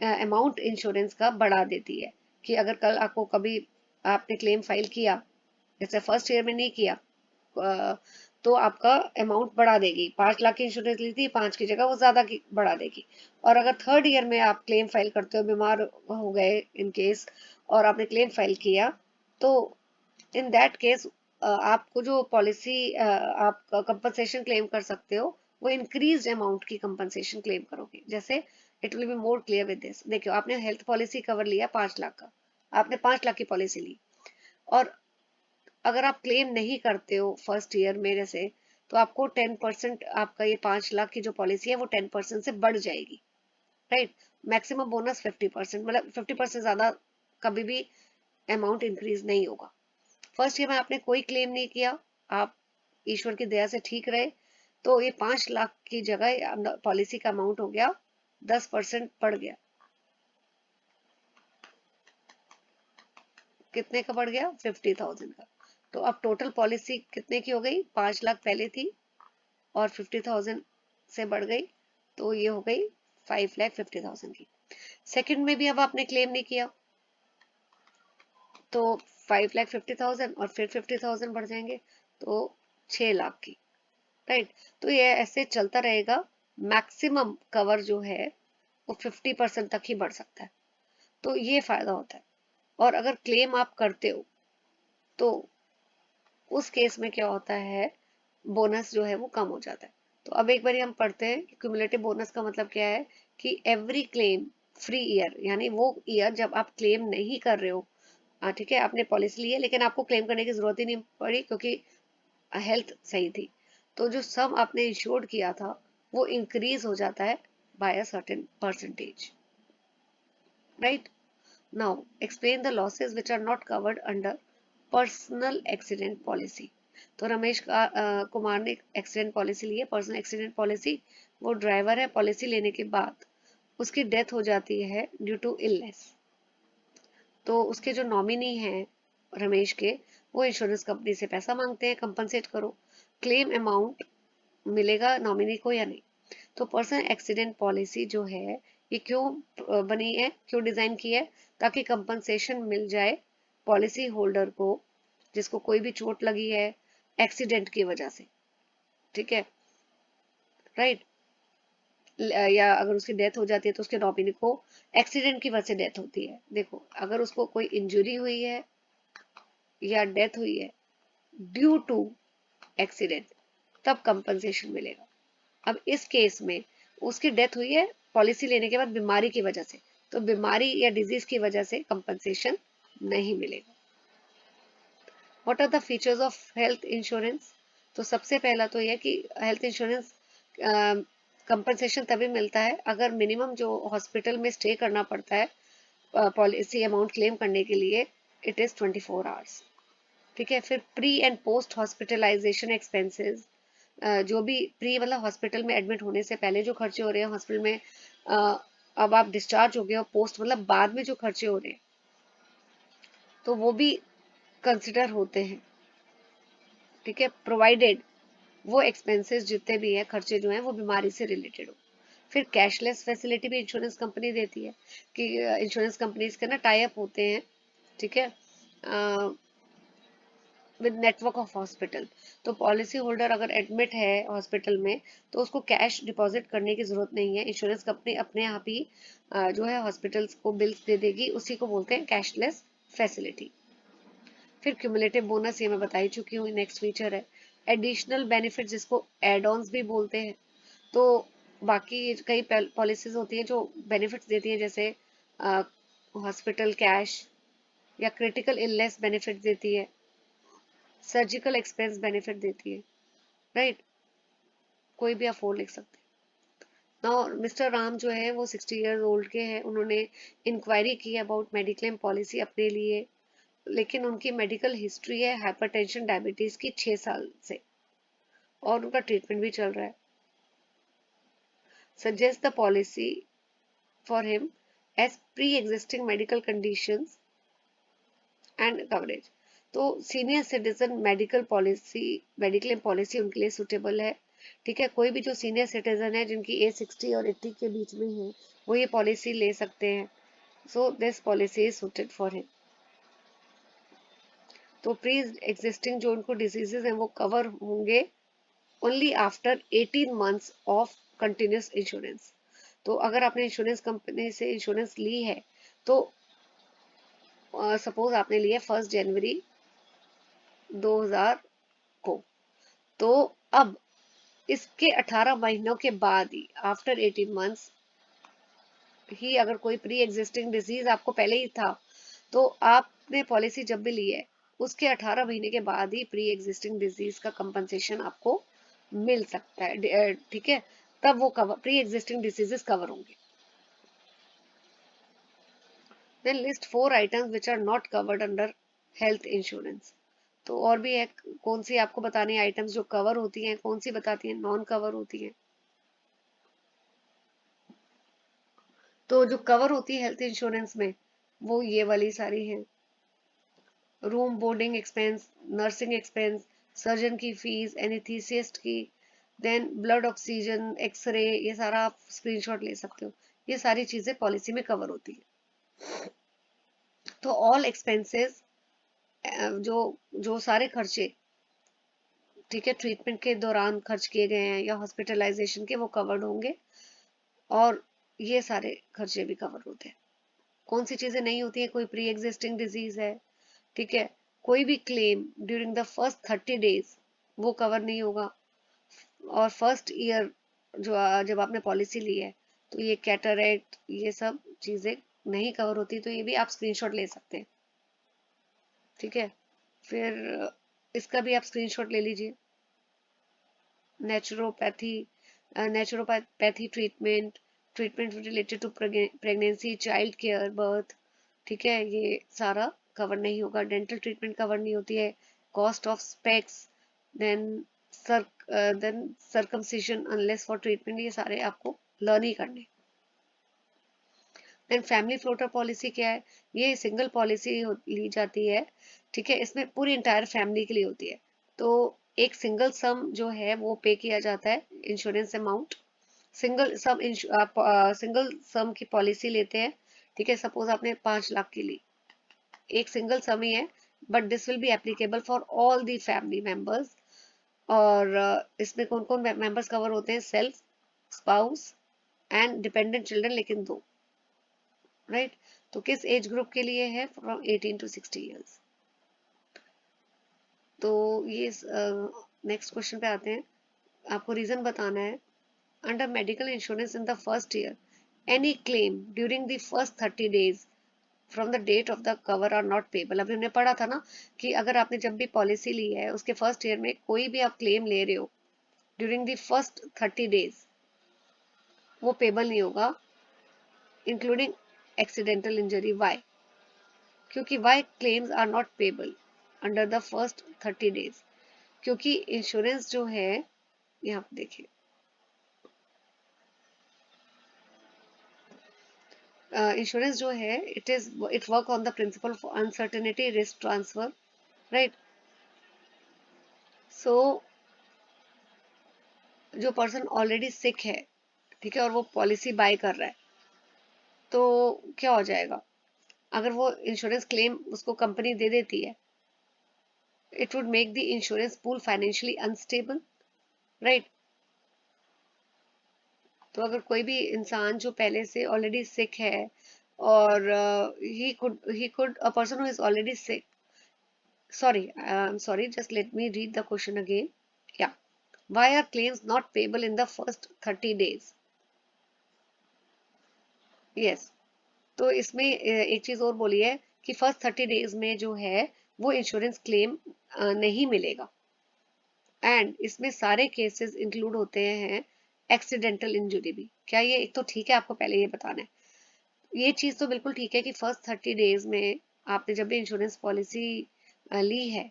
अमाउंट इंश्योरेंस का बढ़ा देती है कि अगर कल आपको कभी आपने क्लेम फाइल किया, जैसे फर्स्ट ईयर में नहीं किया, तो आपका अमाउंट बढ़ा देगी। 5 लाख की इंश्योरेंस ली थी, 5 की जगह वो ज्यादा की बढ़ा देगी। और अगर थर्ड ईयर में आप क्लेम फाइल करते हो, बीमार हो गए इन केस, और आपने क्लेम फाइल किया, तो इन दैट केस आपको जो पॉलिसी आप कंपनसेशन क्लेम कर सकते हो, वो इंक्रीज अमाउंट की कंपनसेशन क्लेम करोगे। जैसे it will be more clear with this. देखियो, आपने हेल्थ पॉलिसी कवर लिया 5 लाख का, आपने 5 लाख की पॉलिसी ली, और अगर आप क्लेम नहीं करते हो फर्स्ट ईयर में जैसे, तो आपको 10% आपका ये 5 लाख की जो पॉलिसी है वो 10% से बढ़ जाएगी, राइट। मैक्सिमम बोनस 50%, मतलब 50% ज्यादा कभी भी अमाउंट इंक्रीज नहीं होगा। फर्स्ट ईयर में आपने कोई क्लेम नहीं किया, आप ईश्वर की दया से ठीक रहे, तो ये 5 लाख की जगह पॉलिसी का अमाउंट हो गया 10% बढ़ गया। कितने का बढ़ गया? 50,000 का। तो अब टोटल पॉलिसी कितने की हो गई? 5 लाख पहले थी और 50,000 से बढ़ गई, तो ये हो गई 5,50,000 की। सेकंड में भी अब आपने क्लेम नहीं किया, तो 5,50,000 और फिर 50,000 बढ़ जाएंगे, तो 6 लाख की, राइट। तो ये ऐसे चलता रहेगा। मैक्सिमम कवर जो है वो 50% तक ही बढ़ सकता है, तो ये फायदा होता है। और अगर क्लेम आप करते हो, तो उस केस में क्या होता है, बोनस जो है वो कम हो जाता है। तो अब एक बार हम पढ़ते हैं कि क्यूमुलेटिव बोनस का मतलब क्या है, कि एवरी क्लेम फ्री ईयर, यानी वो ईयर जब आप क्लेम नहीं कर रहे हो, ठीक है, आपने पॉलिसी ली है लेकिन आपको क्लेम करने की जरूरत ही नहीं पड़ी क्योंकि हेल्थ सही थी, तो जो सम आपने इंश्योर्ड किया था वो इंक्रीज हो जाता है by a certain percentage, right. Now explain the losses which are not covered under personal accident policy. तो रमेश कुमार ने एक्सीडेंट पॉलिसी ली है, पर्सनल एक्सीडेंट पॉलिसी। वो ड्राइवर है, पॉलिसी लेने के बाद उसकी डेथ हो जाती है ड्यू टू इलनेस, तो उसके जो नॉमिनी हैं रमेश के, वो इंश्योरेंस कंपनी से पैसा मांगते हैं, कंपनसेट करो। क्लेम अमाउंट मिलेगा नॉमिनी को या नहीं। तो पर्सनल एक्सीडेंट पॉलिसी जो है ये क्यों बनी है, क्यों डिजाइन की है, ताकि कंपनसेशन मिल जाए पॉलिसी होल्डर को जिसको कोई भी चोट लगी है एक्सीडेंट की वजह से, ठीक है, राइट। या अगर उसकी डेथ हो जाती है तो उसके नॉमिनी को एक्सीडेंट की वजह से डेथ होती है। देखो, अगर उसको कोई इंजरी हुई है या डेथ हुई है ड्यू टू एक्सीडेंट, तब कंपनसेशन मिलेगा। अब इस केस में उसकी डेथ हुई है पॉलिसी लेने के बाद बीमारी की वजह से, तो बीमारी या डिजीज की वजह से कंपनसेशन नहीं मिलेगा। What are the features of health insurance? तो सबसे पहला तो यह कि हेल्थ इंश्योरेंस कंपनसेशन तभी मिलता है अगर मिनिमम जो हॉस्पिटल में स्टे करना पड़ता है पॉलिसी अमाउंट क्लेम करने के लिए, इट इज 24 आवर्स, ठीक है। फिर pre and post hospitalisation expenses, जो भी प्री मतलब हॉस्पिटल में एडमिट होने से पहले जो खर्चे हो रहे हैं हॉस्पिटल में, अब आप डिस्चार्ज हो गए हो, पोस्ट मतलब बाद में जो खर्चे हो रहे हैं, तो वो भी कंसिडर होते हैं, ठीक है, प्रोवाइडेड वो एक्सपेंसेस जितने भी हैं, खर्चे जो हैं वो बीमारी से रिलेटेड हो। फिर कैशलेस फैसिलिटी भी इंश्योरेंस कंपनी देती है कि इंश्योरेंस कंपनीज के ना टाई अप होते हैं, ठीक है, विद नेटवर्क ऑफ हॉस्पिटल। तो पॉलिसी होल्डर अगर एडमिट है हॉस्पिटल में, तो उसको कैश डिपॉजिट करने की जरूरत नहीं है, इंश्योरेंस कंपनी अपने आप ही जो है हॉस्पिटल्स को बिल्स दे देगी, उसी को बोलते हैं कैशलेस फैसिलिटी। फिर क्यूमुलेटिव बोनस, ये मैं बता ही चुकी हूँ, नेक्स्ट फीचर है। एडिशनल बेनिफिट जिसको एड ऑन्स भी बोलते हैं, तो बाकी कई पॉलिसीज होती हैं जो बेनिफिट्स देती हैं, जैसे हॉस्पिटल कैश या क्रिटिकल इलनेस बेनिफिट देती है, सर्जिकल एक्सपेंस बेनिफिट देती है, राइट। कोई भी अफोर्ड लिख सकते हैं। नाउ मिस्टर राम जो है वो 60 ईयर्स ओल्ड के हैं, उन्होंने इंक्वायरी की अबाउट मेडिक्लेम पॉलिसी अपने लिए, लेकिन उनकी मेडिकल हिस्ट्री है हाइपरटेंशन डायबिटीज की 6 साल से, और उनका ट्रीटमेंट भी चल रहा है। Suggest the policy for him as pre existing medical conditions and coverage. तो senior citizen medical policy, mediclaim policy उनके लिए सुटेबल है, ठीक है, कोई भी जो सीनियर सिटीजन है जिनकी एज 60 और 80 के बीच में है, वो ये पॉलिसी ले सकते हैं। So this policy is suited for him. तो प्री एग्जिस्टिंग जो उनको डिजीजेज हैं वो कवर होंगे only after 18 months of continuous insurance. तो अगर आपने इंश्योरेंस कंपनी से इंश्योरेंस ली है, तो सपोज आपने लिया 1 जनवरी 2000 को, तो अब इसके 18 महीनों के बाद ही, आफ्टर 18 मंथ्स ही, अगर कोई प्री एग्जिस्टिंग डिजीज आपको पहले ही था, तो आपने पॉलिसी जब भी ली है उसके 18 महीने के बाद ही प्री एग्जिस्टिंग डिजीज का कंपनसेशन आपको मिल सकता है। ठीक है, तब वो cover, pre existing diseases cover होंगे। Then list 4 items which are not covered under health insurance. तो और भी है, कौन सी आपको बतानी है आइटम्स जो कवर होती हैं, कौन सी बताती हैं नॉन कवर होती हैं। तो जो कवर होती है हेल्थ इंश्योरेंस में, वो ये वाली सारी हैं। Room boarding expense, nursing expense, surgeon की फीस, एनेस्थीसिस्ट की, देन ब्लड ऑक्सीजन, एक्सरे, ये सारा आप स्क्रीनशॉट ले सकते हो। ये सारी चीजें पॉलिसी में कवर होती है। तो ऑल एक्सपेंसेस, जो जो सारे खर्चे, ठीक है, ट्रीटमेंट के दौरान खर्च किए गए हैं या हॉस्पिटलाइजेशन के, वो कवर्ड होंगे। और ये सारे खर्चे भी कवर होते हैं। कौन सी चीजें नहीं होती है, कोई प्री एग्जिस्टिंग डिजीज है, ठीक है, कोई भी claim during the first 30 days वो कवर नहीं होगा। और फर्स्ट ईयर जो जब आपने पॉलिसी ली है, तो ये कैटरेक्ट, ये सब चीजें नहीं कवर होती। तो ये भी आप स्क्रीनशॉट ले सकते हैं। ठीक है, फिर इसका भी आप स्क्रीनशॉट ले लीजिए। Naturopathy, naturopathy treatment, treatment related to pregnancy, child care, birth, ठीक है, ये सारा कवर नहीं होगा। डेंटल ट्रीटमेंट कवर नहीं होती है। Cost of specs, then sir then circumcision unless for treatment, ये सारे आपको लर्न ही करने। देन फैमिली फ्लोटर पॉलिसी क्या है, ये सिंगल पॉलिसी ली जाती है। ठीक है, इसमें पूरी इंटायर फैमिली के लिए होती है। तो एक सिंगल सम जो है वो पे किया जाता है, इंश्योरेंस अमाउंट। सिंगल सम, आप सिंगल सम की पॉलिसी लेते हैं। ठीक है, सपोज आपने 5 लाख की ली, एक सिंगल सम ही है, but this will be applicable for all the family members. और इसमें कौन कौन मेंबर्स कवर होते हैं, self, spouse and dependent children, लेकिन 2, राइट। तो किस एज ग्रुप के लिए है, फ्रॉम 18 to 60 ईयर्स। तो ये नेक्स्ट क्वेश्चन पे आते हैं। आपको रीजन बताना है। Under medical insurance in the first year, any claim during the first 30 days from the date of the cover are not payable. अभी हमने पढ़ा था ना कि अगर आपने जब भी पॉलिसी ली है उसके फर्स्ट ईयर में कोई भी आप क्लेम ले रहे हो ड्यूरिंग द फर्स्ट 30 डेज, वो पेबल नहीं होगा, इंक्लूडिंग एक्सीडेंटल इंजरी। वाई? क्योंकि why claims are not payable under the first 30 days, क्योंकि इंश्योरेंस जो है, यहाँ पे देखिए, इंश्योरेंस जो है, it work on the principle of uncertainty risk transfer, right. So जो पर्सन ऑलरेडी सिक है, ठीक है, और वो पॉलिसी बाय कर रहा है, तो क्या हो जाएगा, अगर वो इंश्योरेंस क्लेम उसको कंपनी दे देती है, it would make the insurance pool financially unstable, right. तो अगर कोई भी इंसान जो पहले से ऑलरेडी सिक है, और he could a person who is already sick, sorry, just let me read the question again. Yeah, why are claims not payable in the first 30 days? Yes, तो इसमें एक चीज और बोली है कि फर्स्ट 30 डेज में जो है वो इंश्योरेंस क्लेम नहीं मिलेगा। एंड इसमें सारे केसेस इंक्लूड होते हैं एक्सीडेंटल इंजरी भी। क्या ये, एक तो ठीक है, आपको पहले ये बताना है, ये चीज तो बिल्कुल ठीक है कि फर्स्ट 30 डेज में आपने जब भी इंश्योरेंस पॉलिसी ली है,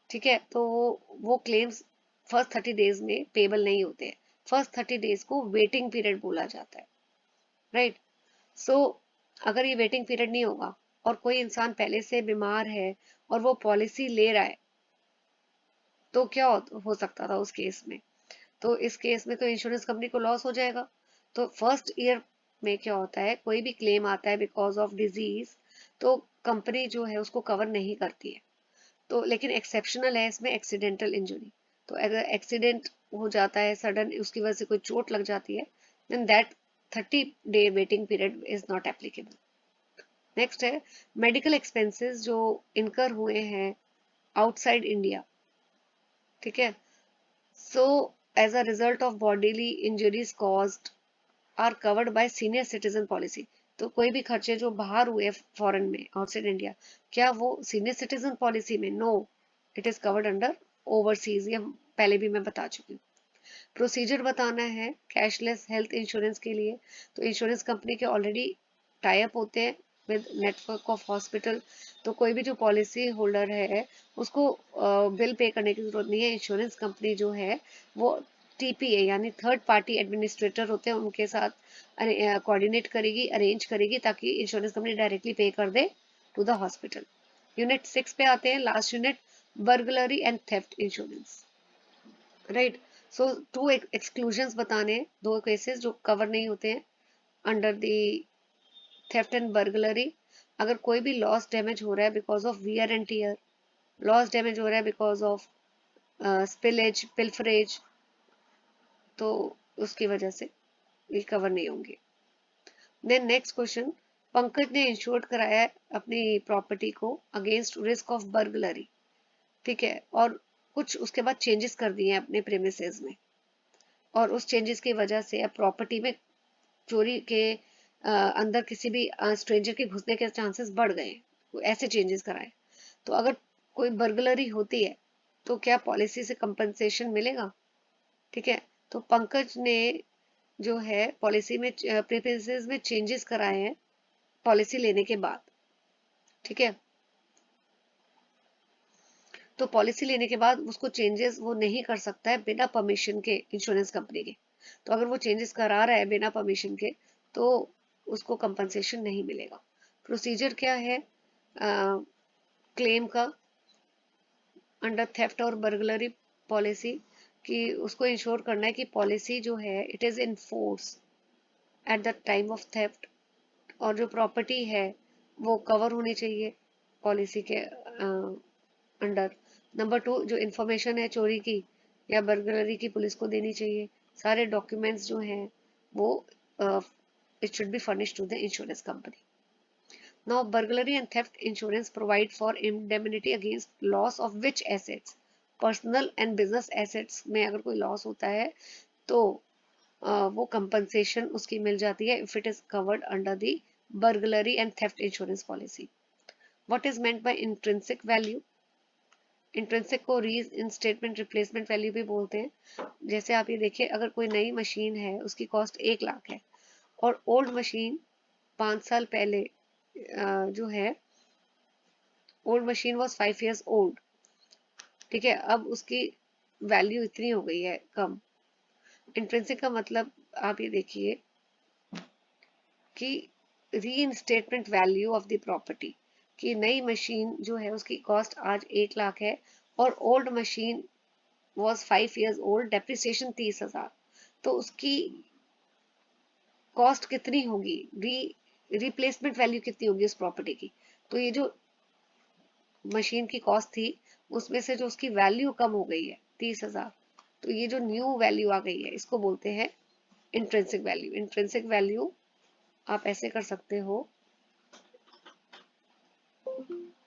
ठीक है, तो वो क्लेम्स फर्स्ट 30 डेज में पेबल नहीं होते हैं। फर्स्ट 30 डेज को वेटिंग पीरियड बोला जाता है, राइट। सो अगर ये वेटिंग पीरियड नहीं होगा और कोई इंसान पहले से बीमार है और वो पॉलिसी ले रहा है, तो क्या हो सकता था उस केस में, तो इस केस में तो इंश्योरेंस कंपनी को लॉस हो जाएगा। तो फर्स्ट ईयर में क्या होता है, कोई भी क्लेम आता है बिकॉज ऑफ डिजीज, तो कंपनी जो है उसको कवर नहीं करती है। तो लेकिन एक्सेप्शनल है इसमें एक्सीडेंटल इंजरी। तो अगर एक्सीडेंट हो जाता है सडन, उसकी वजह से कोई चोट लग जाती है, then that 30-day waiting period is not applicable. Next है मेडिकल एक्सपेंसेस जो इनकर हुए हैं आउटसाइड इंडिया, ठीक है। So as a result of bodily injuries caused are covered by senior citizen policy. तो कोई भी खर्चे जो बाहर हुए फॉरेन में आउटसाइड इंडिया, क्या वो सीनियर सिटीजन पॉलिसी में? No, it is covered under overseas. ये पहले भी मैं बता चुकी हूँ। प्रोसीजर बताना है कैशलेस हेल्थ इंश्योरेंस के लिए। तो इंश्योरेंस कंपनी के ऑलरेडी टाई अप होते हैं विद नेटवर्क ऑफ हॉस्पिटल। तो कोई भी जो पॉलिसी होल्डर है उसको बिल पे करने की जरूरत नहीं है। इंश्योरेंस कंपनी जो है वो टीपीए यानी थर्ड पार्टी एडमिनिस्ट्रेटर होते हैं, उनके साथ कोऑर्डिनेट करेगी, अरेंज करेगी, ताकि इंश्योरेंस कंपनी डायरेक्टली पे कर दे टू द हॉस्पिटल। यूनिट 6 पे आते हैं, last unit, burglary and theft insurance, right. So two exclusions बताने, दो केसेस जो कवर नहीं होते हैं under the theft and burglary. अगर कोई भी लॉस डैमेज हो रहा है because of wear and tear, loss damage हो रहा है बिकॉज ऑफ स्पिलेज, पिल्फरेज, तो उसकी वजह से ये कवर नहीं होंगे। देन नेक्स्ट क्वेश्चन, पंकज ने इंश्योर्ड कराया है अपनी प्रॉपर्टी को अगेंस्ट रिस्क ऑफ बर्गलरी, ठीक है, और कुछ उसके बाद चेंजेस कर दिए हैं अपने प्रेमिसेस में, और उस चेंजेस की वजह से अब प्रॉपर्टी में चोरी के अंदर किसी भी स्ट्रेंजर के घुसने के चांसेस बढ़ गए, ऐसे चेंजेस कराए। तो अगर कोई बर्गलरी होती है तो क्या पॉलिसी से कंपनसेशन मिलेगा? ठीक है, तो पंकज ने जो है पॉलिसी में प्रेफरेंसेस में चेंजेस कराए हैं पॉलिसी लेने के बाद, ठीक है। तो पॉलिसी लेने के बाद उसको चेंजेस वो नहीं कर सकता है बिना परमिशन के इंश्योरेंस कंपनी के। तो अगर वो चेंजेस करा रहा है बिना परमिशन के तो उसको कंपनसेशन नहीं मिलेगा। प्रोसीजर क्या है क्लेम का अंडर थेफ्ट और बर्गलरी पॉलिसी, कि उसको इंश्योर करना है कि पॉलिसी जो है it is in force at the time of theft, और जो प्रॉपर्टी है वो कवर होनी चाहिए पॉलिसी के अंडर। नंबर 2, जो इंफॉर्मेशन है चोरी की या बर्गलरी की पुलिस को देनी चाहिए। सारे डॉक्यूमेंट्स जो हैं वो it should be furnished to the insurance company. Now, burglary and theft insurance provide for indemnity against loss of which assets? Personal and business assets में अगर कोई loss होता है तो वो compensation उसकी मिल जाती है if it is covered under the burglary and theft insurance policy. What is meant by intrinsic value? Intrinsic को रीइंस्टेटमेंट रिप्लेसमेंट वैल्यू भी बोलते हैं। जैसे आप ये देखिए, अगर कोई नई मशीन है उसकी कॉस्ट 1 लाख है और ओल्ड मशीन 5 साल पहले जो है old machine was 5 years old, ठीक है, अब उसकी वैल्यू इतनी हो गई है कम। इंट्रिंसिक का मतलब आप ये देखिए कि रीइंस्टेटमेंट वैल्यू ऑफ द प्रॉपर्टी, कि नई मशीन जो है उसकी कॉस्ट आज 1 लाख है और old machine was 5 years old, depreciation 30,000, तो उसकी कॉस्ट कितनी होगी, रिप्लेसमेंट वैल्यू कितनी होगी उस प्रॉपर्टी की। तो ये जो मशीन की कॉस्ट थी उसमें से जो उसकी वैल्यू कम हो गई है 30,000, तो ये जो न्यू वैल्यू आ गई है इसको बोलते हैं इंट्रिंसिक वैल्यू। इंट्रिंसिक वैल्यू आप ऐसे कर सकते हो,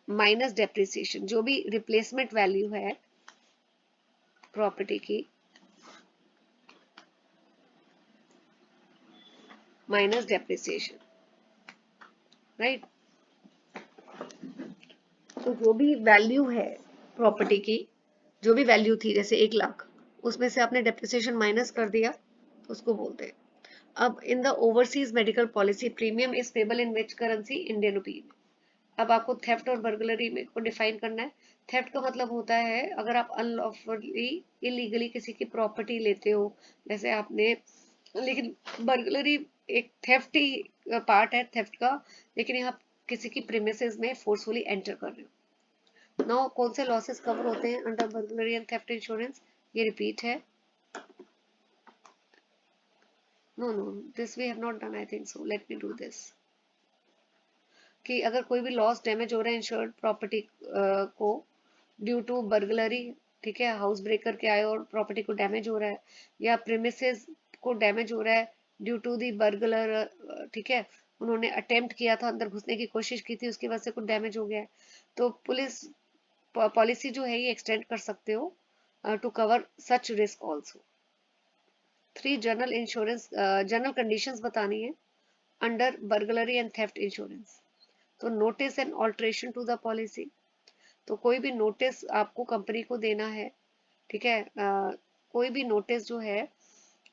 माइनस डेप्रिसिएशन, जो भी रिप्लेसमेंट वैल्यू है प्रॉपर्टी की माइनस डेप्रिसिएशन, राइट। तो जो भी वैल्यू है प्रॉपर्टी की, जो भी वैल्यू थी जैसे 1 लाख, उसमें से आपने डेप्रिसिएशन माइनस कर दिया तो उसको बोलते हैं। अब in the overseas medical policy premium is payable in which currency? Indian rupee. अब आपको थेफ्ट और बर्गलरी में को डिफाइन करना है। थेफ्ट का मतलब होता है अगर आप अनलॉफुली इलीगली किसी की प्रॉपर्टी लेते हो, जैसे आपने, लेकिन बर्गलरी एक थेफ्ट ही पार्ट है थेफ्ट का, लेकिन यहाँ किसी की प्रीमिसेस में फोर्सफुली एंटर कर रहे हो। नाउ कौन से लॉसेस कवर होते हैं under burglary and theft insurance, ये रिपीट है। No, this we have not done, I think so, let me do this. कि अगर कोई भी लॉस डैमेज हो रहा है इंश्योर्ड प्रॉपर्टी को ड्यू टू बर्गलरी, ठीक है, हाउस ब्रेकर के आए और प्रॉपर्टी को डैमेज हो रहा है, या प्रेमिसेस को डैमेज हो रहा है ड्यू टू दी बर्गलर, ठीक है, उन्होंने अटेम्प्ट किया था, अंदर घुसने की कोशिश की थी, उसकी वजह से कुछ डैमेज हो गया है, तो पुलिस पॉलिसी जो है ये एक्सटेंड कर सकते हो to cover such risk also. 3 general insurance general conditions बतानी है under burglary and theft insurance. तो notice and alteration to the policy, तो कोई भी नोटिस आपको कंपनी को देना है, ठीक है, कोई भी नोटिस जो है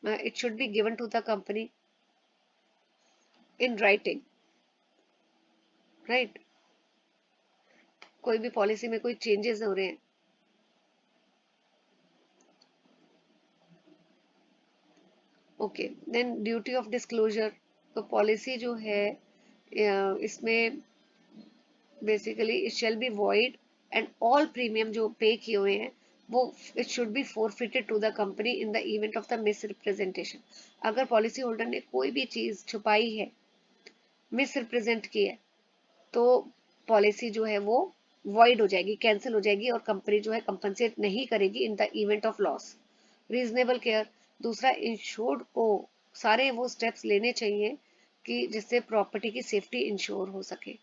it should be given to the company in writing, right. कोई भी पॉलिसी में कोई चेंजेस हो रहे हैं, okay, then duty of disclosure, तो पॉलिसी जो है इसमें basically it shall be void and all premium जो पे किए हुए हैं वो it should be forfeited to the company in the event of the misrepresentation. अगर पॉलिसी होल्डर ने कोई भी चीज छुपाई है, मिस रिप्रेजेंट की है, तो पॉलिसी जो है वो वॉइड हो जाएगी, कैंसिल हो जाएगी, और कंपनी जो है कंपनसेट नहीं करेगी इन the event of loss. Reasonable care, दूसरा इंश्योर्ड को सारे वो स्टेप्स लेने चाहिए कि जिससे प्रॉपर्टी की सेफ्टी इंश्योर हो सके।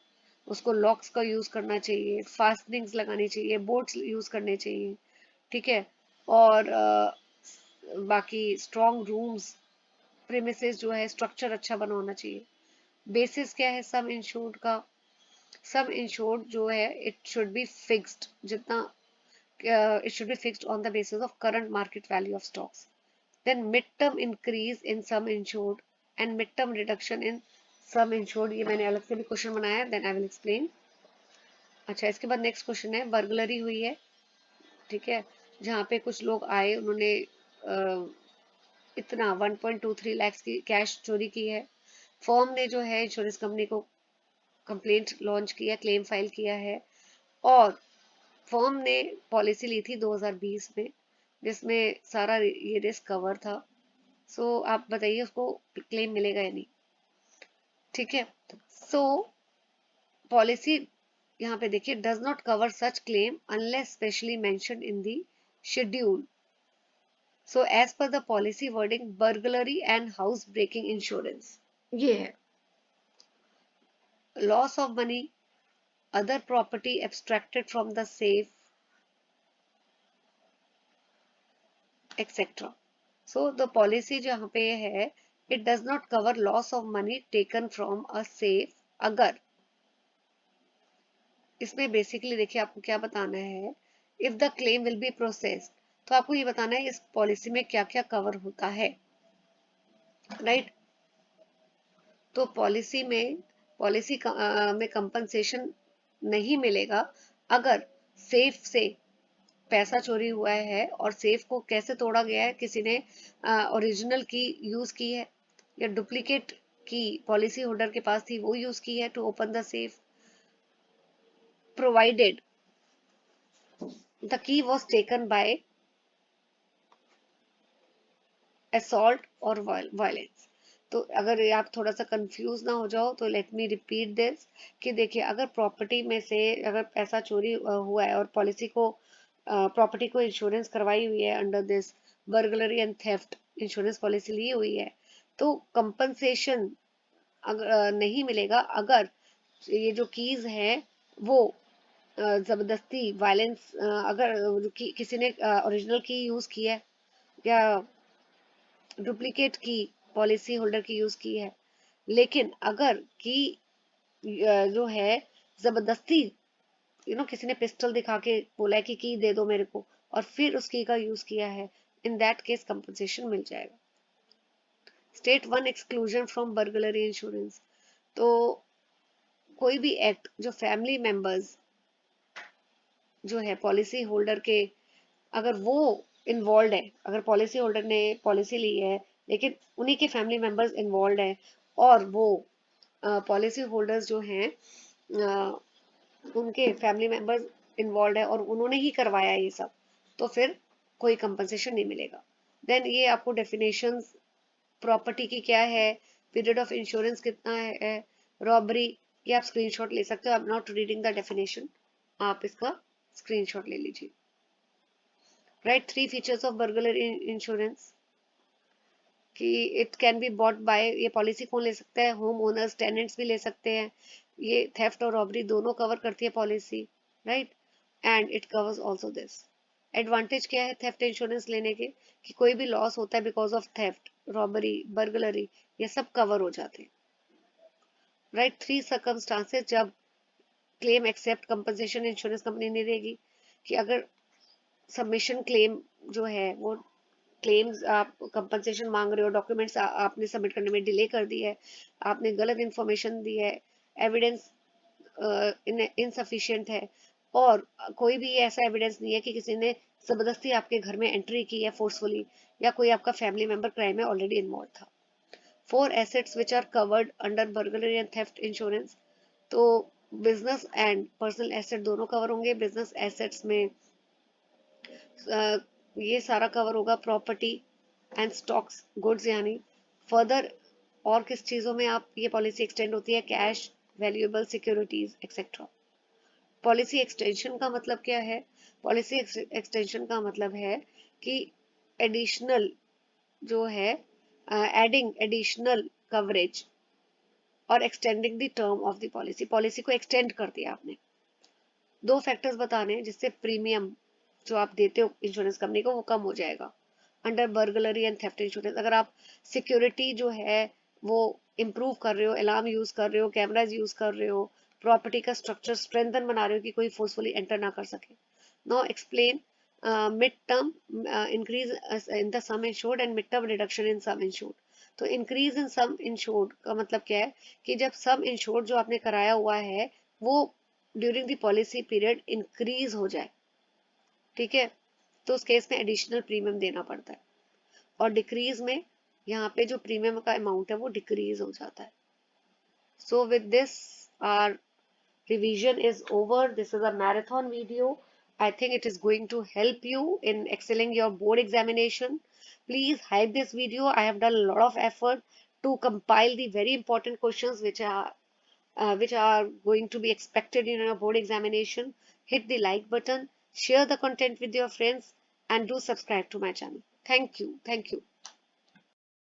उसको लॉक्स का यूज करना चाहिए, फास्टनिंग्स लगानी चाहिए, बोर्ड्स यूज करने चाहिए, ठीक है, और बाकी स्ट्रॉन्ग रूम्स, प्रेमिसेस जो है स्ट्रक्चर अच्छा बना होना चाहिए। बेसिस क्या है सब इंश्योर्ड का? सब इंश्योर्ड जो है इट शुड बी फिक्स्ड, जितना it should be fixed on the basis of current market value of stocks. Then mid-term increase in sum insured and mid-term reduction in sum insured, ये मैंने अलग से भी क्वेश्चन बनाया है, then I will explain। अच्छा, इसके बाद नेक्स्ट क्वेश्चन है, बर्गलरी हुई है, ठीक है, जहाँ पे कुछ लोग आए, उन्होंने इतना 1.23 लाख की कैश चोरी की है। फर्म ने जो है इंश्योरेंस कंपनी को कंप्लेंट लॉन्च किया, क्लेम फाइल किया है, और फर्म ने पॉलिसी ली थी 2020 में, जिसमें सारा ये रिस्क कवर था। सो आप बताइए उसको क्लेम मिलेगा या नहीं, ठीक है। सो पॉलिसी यहाँ पे देखिए, does not cover such claim unless specially mentioned in the schedule. So as per the policy wording, burglary and house breaking insurance ये है। Loss of money, other property abstracted from the safe, etcetera. So the policy जहाँ पे है, it does not cover loss of money taken from a safe. अगर इसमें basically देखिए आपको क्या बताना है, if the claim will be processed, तो आपको ये बताना है इस पॉलिसी में क्या क्या कवर होता है, राइट। तो पॉलिसी में कंपनसेशन नहीं मिलेगा अगर सेफ से पैसा चोरी हुआ है, और सेफ को कैसे तोड़ा गया है, किसी ने ओरिजिनल की यूज की है, या डुप्लीकेट की पॉलिसी होल्डर के पास थी वो यूज की है to open the safe, provided the key was taken by assault और वायलेंस। तो अगर आप थोड़ा सा कंफ्यूज ना हो जाओ तो लेट मी रिपीट दिस, कि देखिए अगर प्रॉपर्टी में से अगर पैसा चोरी हुआ है और पॉलिसी को प्रॉपर्टी को इंश्योरेंस करवाई हुई है under this burglary and theft insurance policy ली हुई है, तो कंपनसेशन अगर नहीं मिलेगा अगर ये जो कीज है वो जबरदस्ती वायलेंस, अगर किसी ने ओरिजिनल की यूज की है या डुप्लीकेट की पॉलिसी होल्डर की यूज की है, लेकिन अगर की जो है जबरदस्ती किसी ने पिस्टल दिखा के बोला है कि की दे दो मेरे को, और फिर उस की का यूज किया है, इन दैट केस कंपनसेशन मिल जाएगा। State one exclusion from burglary insurance, तो कोई भी एक्ट जो फैमिली मेंबर्स जो है पॉलिसी होल्डर के, अगर वो इन्वॉल्व है, अगर पॉलिसी होल्डर ने पॉलिसी ली है लेकिन उन्हीं के फैमिली मेंबर्स इन्वॉल्व है, और वो पॉलिसी होल्डर्स जो हैं उनके फैमिली मेंबर्स इन्वॉल्व है और उन्होंने ही करवाया ये सब, तो फिर कोई कंपनसेशन नहीं मिलेगा। देन ये आपको डेफिनेशंस प्रॉपर्टी की क्या है, पीरियड ऑफ इंश्योरेंस कितना है, रॉबरी, ये आप स्क्रीनशॉट ले सकते हो। I am not reading the definition, आप इसका स्क्रीनशॉट ले लीजिए। Right, 3 features of burglary insurance कि it can be bought by, ये पॉलिसी कौन ले सकता है, होम ओनर्स, टेनेंट्स भी ले सकते हैं। ये थेफ्ट और रॉबरी दोनों कवर करती है policy, right, and it covers also this. Advantage क्या है थेफ्ट इंश्योरेंस लेने के, कि कोई भी लॉस होता है because of theft, robbery, burglary, ये सब कवर हो जाते हैं। राइट, 3 सर्कमस्टांसेस जब claim accept compensation insurance company नहीं देगी, कि अगर सबमिशन क्लेम जो है वो क्लेम्स आप कंपनसेशन मांग रहे हो, डॉक्यूमेंट्स आपने सबमिट करने में डिले कर दी है, आपने गलत इंफॉर्मेशन दी है, एविडेंस इनसफिशिएंट है, और कोई भी ऐसा एविडेंस नहीं है कि किसी ने जबरदस्ती आपके घर में एंट्री की है फोर्सफुली, या कोई आपका फैमिली मेंबर क्राइम में ऑलरेडी इन्वॉल्व था। 4 assets which are covered under burglary and theft insurance, तो बिजनेस एंड पर्सनल एसेट दोनों कवर होंगे। बिजनेस एसेट्स में ये सारा कवर होगा, प्रॉपर्टी एंड स्टॉक्स, गुड्स यानी। फर्दर और किस चीज़ों में आप ये पॉलिसी एक्सटेंड होती है, cash, valuable securities etcetera. Policy extension का मतलब क्या है, पॉलिसी एक्सटेंशन का मतलब है कि एडिशनल जो है, एडिंग एडिशनल कवरेज और extending the term of the policy, policy को एक्सटेंड कर दिया आपने। 2 फैक्टर्स बताने हैं जिससे प्रीमियम जो आप देते हो इंश्योरेंस कंपनी को वो कम हो जाएगा under burglary and theft insurance. अगर आप सिक्योरिटी जो है वो इम्प्रूव कर रहे हो, अलार्म यूज कर रहे हो, कैमराज यूज कर रहे हो, प्रॉपर्टी का स्ट्रक्चर स्ट्रेंथन बना रहे हो कि कोई फोर्सफुली एंटर ना कर सके। Now explain mid term increase in the some insured and mid term reduction in some insured. तो इंक्रीज इन सम इंश्योर्ड का मतलब क्या है, कि जब सम इंश्योर्ड जो आपने कराया हुआ है वो during the policy period increase हो जाए, ठीक है, तो उस केस में एडिशनल प्रीमियम देना पड़ता है। और डिक्रीज में यहाँ पे जो प्रीमियम का अमाउंट है वो डिक्रीज हो जाता है। So with this our revision is over. This is a marathon video. I think it is going to help you in excelling your board examination. Please hype this video. I have done a lot of effort to compile the very important questions which are going to be expected in your board examination. Hit the like button, share the content with your friends, and do subscribe to my channel. Thank you. Thank you.